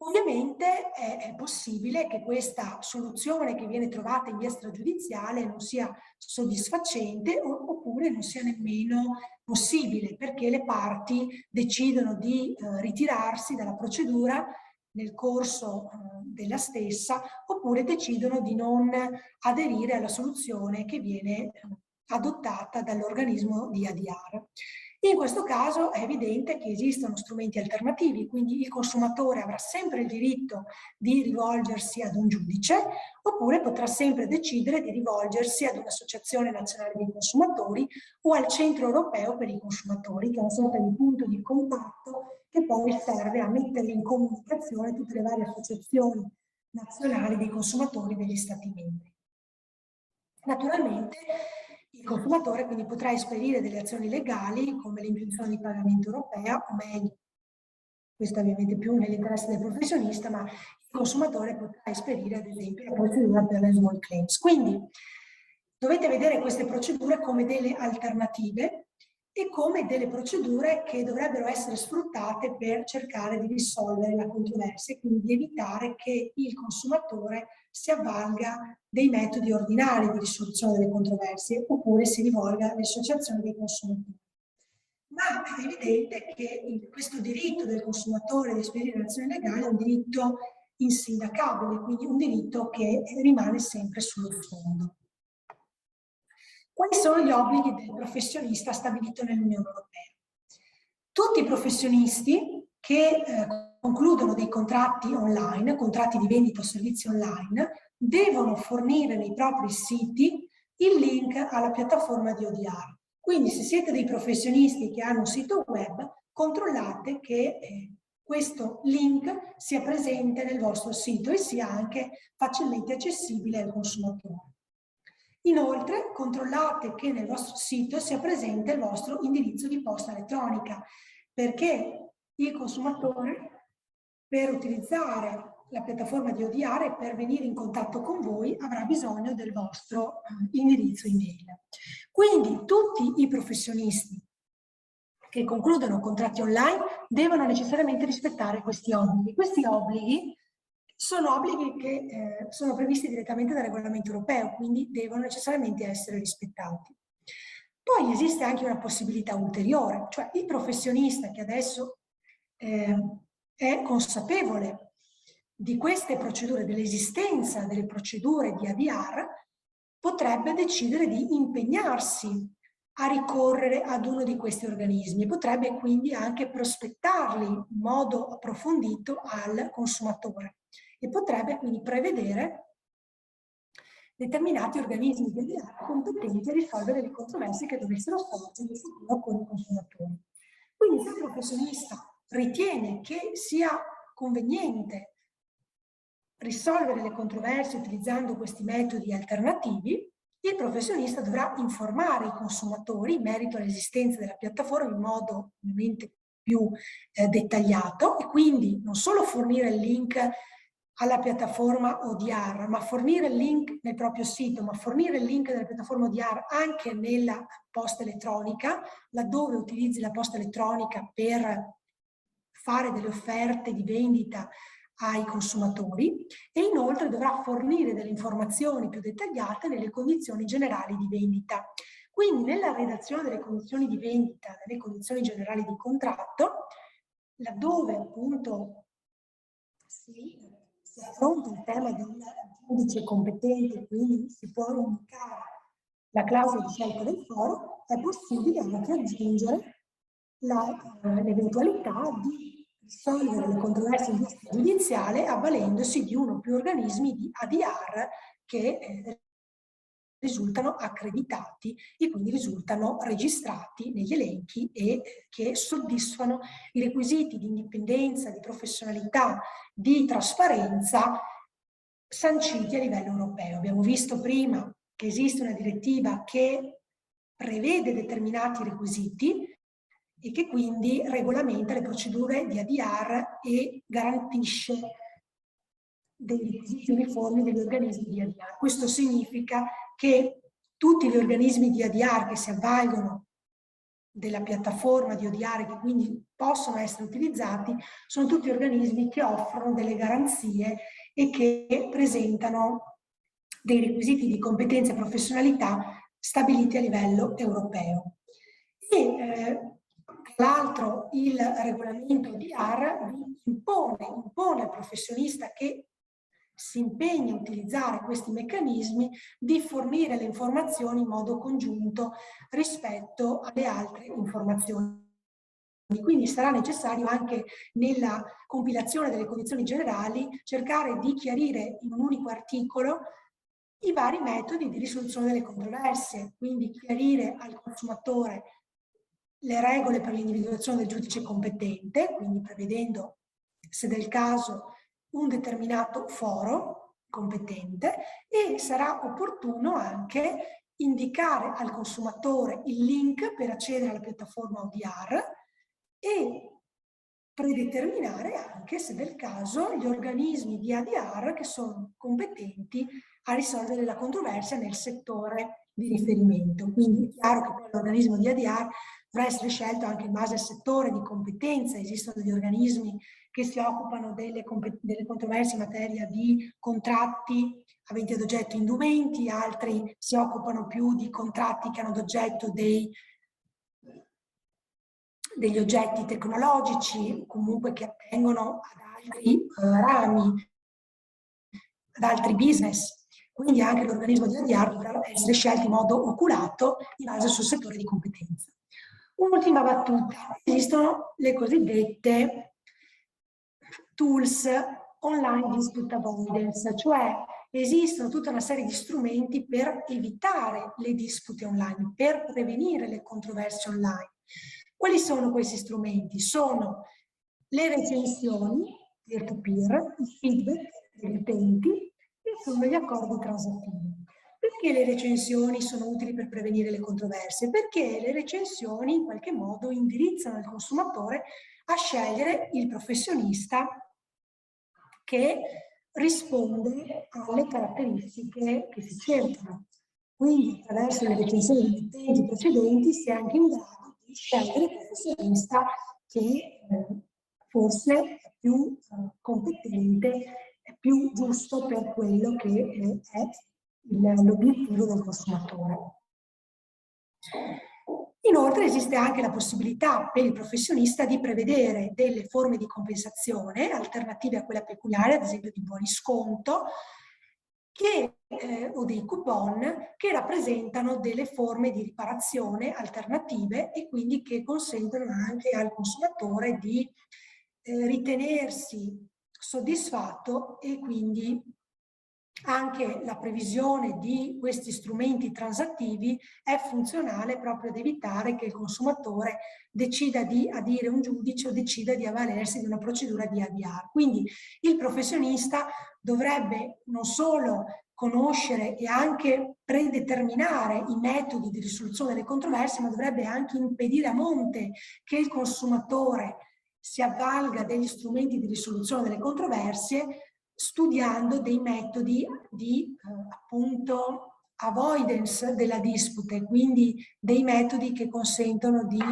Ovviamente è possibile che questa soluzione che viene trovata in via stragiudiziale non sia soddisfacente oppure non sia nemmeno possibile, perché le parti decidono di ritirarsi dalla procedura nel corso della stessa oppure decidono di non aderire alla soluzione che viene adottata dall'organismo di ADR. In questo caso è evidente che esistono strumenti alternativi, quindi il consumatore avrà sempre il diritto di rivolgersi ad un giudice oppure potrà sempre decidere di rivolgersi ad un'associazione nazionale dei consumatori o al Centro Europeo per i Consumatori, che è una sorta di punto di contatto che poi serve a mettere in comunicazione tutte le varie associazioni nazionali dei consumatori degli Stati membri. Naturalmente il consumatore quindi potrà esperire delle azioni legali come l'ingiunzione di pagamento europea, o meglio, questo ovviamente più nell'interesse del professionista, ma il consumatore potrà esperire ad esempio la procedura per le small claims. Quindi dovete vedere queste procedure come delle alternative e come delle procedure che dovrebbero essere sfruttate per cercare di risolvere la controversia e quindi di evitare che il consumatore si avvalga dei metodi ordinari di risoluzione delle controversie oppure si rivolga alle associazioni dei consumatori. Ma è evidente che questo diritto del consumatore di esperire l'azione legale è un diritto insindacabile, quindi un diritto che rimane sempre sullo sfondo. Quali sono gli obblighi del professionista stabilito nell'Unione Europea? Tutti i professionisti che concludono dei contratti online, contratti di vendita o servizi online, devono fornire nei propri siti il link alla piattaforma di ODR. Quindi se siete dei professionisti che hanno un sito web, controllate che questo link sia presente nel vostro sito e sia anche facilmente accessibile al consumatore. Inoltre, controllate che nel vostro sito sia presente il vostro indirizzo di posta elettronica, perché il consumatore, per utilizzare la piattaforma di ODR e per venire in contatto con voi, avrà bisogno del vostro indirizzo email. Quindi tutti i professionisti che concludono contratti online devono necessariamente rispettare questi obblighi. Questi obblighi sono obblighi che sono previsti direttamente dal regolamento europeo, quindi devono necessariamente essere rispettati. Poi esiste anche una possibilità ulteriore, cioè il professionista che adesso è consapevole di queste procedure, dell'esistenza delle procedure di ADR, potrebbe decidere di impegnarsi a ricorrere ad uno di questi organismi, potrebbe quindi anche prospettarli in modo approfondito al consumatore e potrebbe quindi prevedere determinati organismi di ADR competenti a risolvere le controversie che dovessero sorgere in futuro con i consumatori. Quindi se il professionista ritiene che sia conveniente risolvere le controversie utilizzando questi metodi alternativi, il professionista dovrà informare i consumatori in merito all'esistenza della piattaforma in modo ovviamente più dettagliato e quindi non solo fornire il link alla piattaforma ODR, ma fornire il link nel proprio sito, ma fornire il link della piattaforma ODR anche nella posta elettronica, laddove utilizzi la posta elettronica per fare delle offerte di vendita ai consumatori e inoltre dovrà fornire delle informazioni più dettagliate nelle condizioni generali di vendita. Quindi nella redazione delle condizioni di vendita, nelle condizioni generali di contratto, laddove appunto si affronta il tema del giudice competente, quindi si può indicare la clausola di scelta del foro, è possibile anche aggiungere l'eventualità di risolvere le controversie in vista giudiziale avvalendosi di uno o più organismi di ADR che risultano accreditati e quindi risultano registrati negli elenchi e che soddisfano i requisiti di indipendenza, di professionalità, di trasparenza sanciti a livello europeo. Abbiamo visto prima che esiste una direttiva che prevede determinati requisiti e che quindi regolamenta le procedure di ADR e garantisce dei requisiti uniformi degli organismi di ADR. Questo significa che tutti gli organismi di ADR che si avvalgono della piattaforma di ODR, che quindi possono essere utilizzati, sono tutti organismi che offrono delle garanzie e che presentano dei requisiti di competenza e professionalità stabiliti a livello europeo. E tra l'altro il regolamento ODR impone al professionista che si impegna a utilizzare questi meccanismi di fornire le informazioni in modo congiunto rispetto alle altre informazioni. Quindi sarà necessario anche nella compilazione delle condizioni generali cercare di chiarire in un unico articolo i vari metodi di risoluzione delle controversie, quindi chiarire al consumatore le regole per l'individuazione del giudice competente, quindi prevedendo, se del caso, un determinato foro competente e sarà opportuno anche indicare al consumatore il link per accedere alla piattaforma ODR e predeterminare anche, se del caso, gli organismi di ADR che sono competenti a risolvere la controversia nel settore di riferimento. Quindi è chiaro che l'organismo di ADR dovrà essere scelto anche in base al settore di competenza. Esistono degli organismi che si occupano delle controversie in materia di contratti aventi ad oggetto indumenti, altri si occupano più di contratti che hanno ad oggetto degli oggetti tecnologici, comunque che attengono ad altri rami, ad altri business. Quindi anche l'organismo di ADR dovrà essere scelto in modo oculato in base al suo settore di competenza. Un'ultima battuta, esistono le cosiddette tools online dispute avoidance, cioè esistono tutta una serie di strumenti per evitare le dispute online, per prevenire le controversie online. Quali sono questi strumenti? Sono le recensioni peer-to-peer, i feedback degli utenti e sono gli accordi transattivi. Perché le recensioni sono utili per prevenire le controversie? Perché le recensioni in qualche modo indirizzano il consumatore a scegliere il professionista che risponde alle caratteristiche che si cercano. Quindi attraverso le recensioni degli utenti precedenti si è anche in grado di scegliere il professionista che forse è più competente, è più giusto per quello che è l'obiettivo del consumatore. Inoltre esiste anche la possibilità per il professionista di prevedere delle forme di compensazione alternative a quella peculiare, ad esempio di buoni sconto, o dei coupon che rappresentano delle forme di riparazione alternative e quindi che consentono anche al consumatore di ritenersi soddisfatto, e quindi anche la previsione di questi strumenti transattivi è funzionale proprio ad evitare che il consumatore decida di adire un giudice o decida di avvalersi di una procedura di ADR. Quindi il professionista dovrebbe non solo conoscere e anche predeterminare i metodi di risoluzione delle controversie, ma dovrebbe anche impedire a monte che il consumatore si avvalga degli strumenti di risoluzione delle controversie, studiando dei metodi di appunto avoidance della disputa, quindi dei metodi che consentono di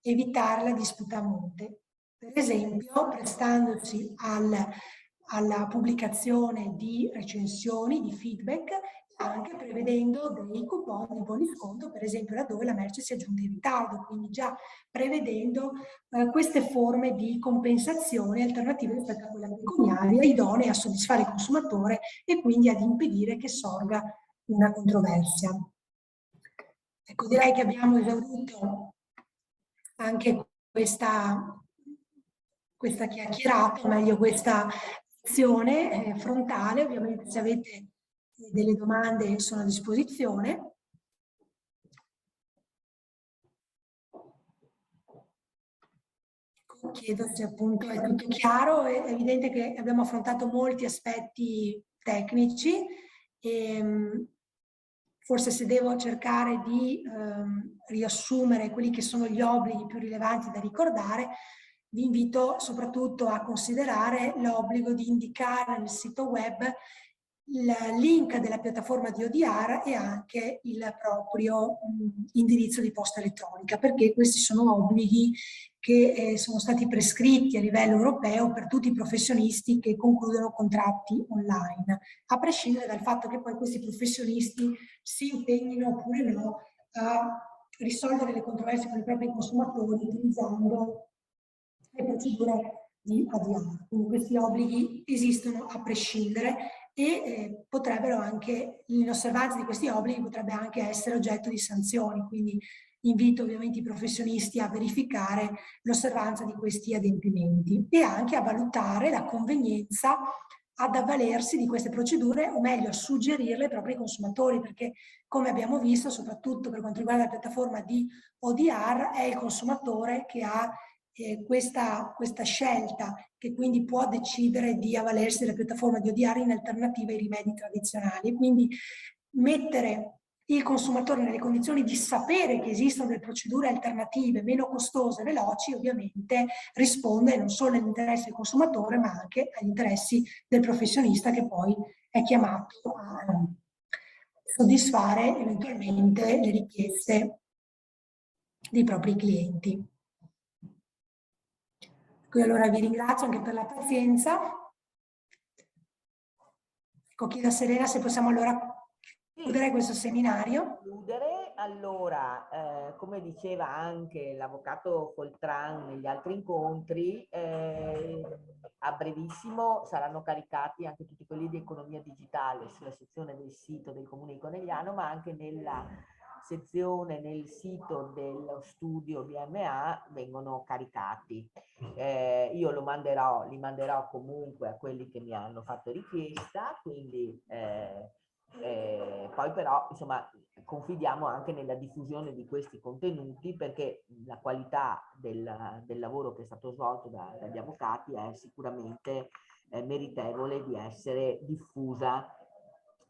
evitare la disputa a monte. Per esempio, prestandosi alla pubblicazione di recensioni, di feedback, anche prevedendo dei coupon di buoni sconto, per esempio laddove la merce si è giunta in ritardo, quindi già prevedendo queste forme di compensazione alternative rispetto a quella pecuniaria, idonee a soddisfare il consumatore e quindi ad impedire che sorga una controversia. Ecco, direi che abbiamo esaurito anche questa chiacchierata, o meglio questa azione frontale. Ovviamente se avete delle domande sono a disposizione. Chiedo se appunto è tutto chiaro. È evidente che abbiamo affrontato molti aspetti tecnici e forse se devo cercare di riassumere quelli che sono gli obblighi più rilevanti da ricordare, vi invito soprattutto a considerare l'obbligo di indicare nel sito web il link della piattaforma di ODR e anche il proprio indirizzo di posta elettronica, perché questi sono obblighi che sono stati prescritti a livello europeo per tutti i professionisti che concludono contratti online, a prescindere dal fatto che poi questi professionisti si impegnino oppure no a risolvere le controversie con i propri consumatori utilizzando le procedure di ADR. Quindi questi obblighi esistono a prescindere e potrebbero anche, l'inosservanza di questi obblighi potrebbe anche essere oggetto di sanzioni, quindi invito ovviamente i professionisti a verificare l'osservanza di questi adempimenti e anche a valutare la convenienza ad avvalersi di queste procedure, o meglio a suggerirle ai propri consumatori, perché come abbiamo visto, soprattutto per quanto riguarda la piattaforma di ODR, è il consumatore che ha questa scelta, che quindi può decidere di avvalersi della piattaforma di ODR in alternativa ai rimedi tradizionali. Quindi mettere il consumatore nelle condizioni di sapere che esistono delle procedure alternative meno costose e veloci, ovviamente risponde non solo agli interessi del consumatore, ma anche agli interessi del professionista, che poi è chiamato a soddisfare eventualmente le richieste dei propri clienti. Quindi allora vi ringrazio anche per la pazienza. Ecco, chiedo a Serena se possiamo allora chiudere questo seminario. Allora, come diceva anche l'avvocato Foltran negli altri incontri, a brevissimo saranno caricati anche tutti quelli di economia digitale sulla sezione del sito del Comune di Conegliano, ma anche nella sezione nel sito dello studio BMA vengono caricati. Io li manderò comunque a quelli che mi hanno fatto richiesta, quindi poi però insomma confidiamo anche nella diffusione di questi contenuti, perché la qualità del lavoro che è stato svolto dagli avvocati è sicuramente meritevole di essere diffusa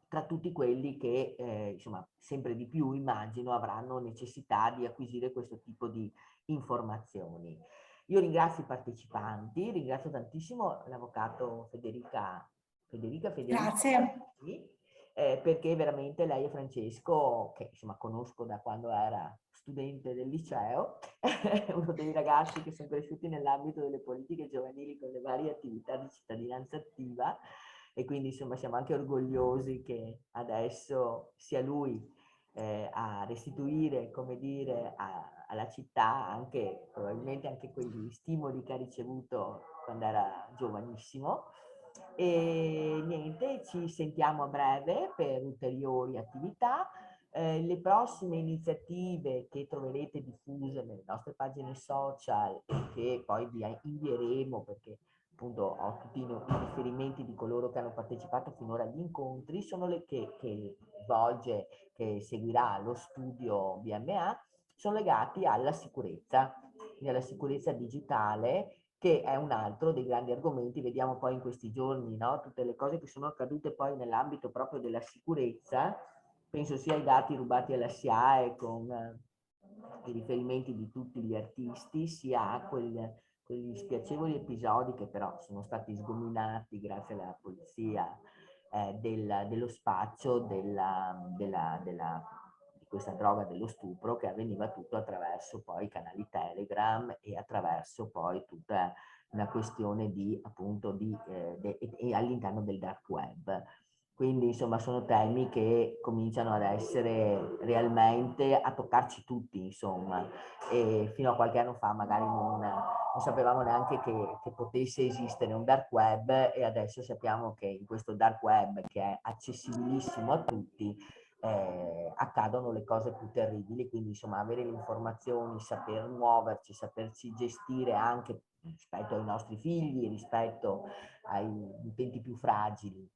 tra tutti quelli che insomma sempre di più immagino avranno necessità di acquisire questo tipo di informazioni. Io ringrazio i partecipanti, ringrazio tantissimo l'avvocato Federica. Grazie. Perché veramente lei e Francesco, che insomma conosco da quando era studente del liceo, è uno dei ragazzi che sono cresciuti nell'ambito delle politiche giovanili con le varie attività di cittadinanza attiva, e quindi insomma siamo anche orgogliosi che adesso sia lui a restituire, come dire, alla città anche probabilmente anche quegli stimoli che ha ricevuto quando era giovanissimo. E niente, ci sentiamo a breve per ulteriori attività. Le prossime iniziative che troverete diffuse nelle nostre pagine social e che poi vi invieremo, perché appunto ho tutti i riferimenti di coloro che hanno partecipato finora agli incontri, sono le che svolge, che seguirà lo studio BMA, sono legati alla sicurezza, quindi alla sicurezza digitale, che è un altro dei grandi argomenti. Vediamo poi in questi giorni, no? Tutte le cose che sono accadute poi nell'ambito proprio della sicurezza, penso sia i dati rubati alla SIAE con i riferimenti di tutti gli artisti, sia a quegli spiacevoli episodi che però sono stati sgominati grazie alla polizia dello spaccio di questa droga dello stupro, che avveniva tutto attraverso poi i canali Telegram e attraverso poi tutta una questione di appunto e all'interno del dark web. Quindi insomma sono temi che cominciano ad essere realmente a toccarci tutti, insomma, e fino a qualche anno fa magari non sapevamo neanche che potesse esistere un dark web, e adesso sappiamo che in questo dark web, che è accessibilissimo a tutti, accadono le cose più terribili. Quindi insomma avere le informazioni, saper muoverci, saperci gestire anche rispetto ai nostri figli, rispetto ai utenti più fragili,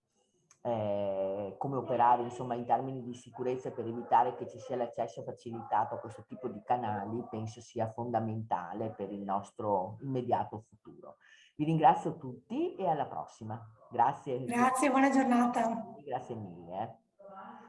come operare insomma in termini di sicurezza per evitare che ci sia l'accesso facilitato a questo tipo di canali, penso sia fondamentale per il nostro immediato futuro. Vi ringrazio tutti e alla prossima. Grazie. Grazie, buona giornata. Grazie mille.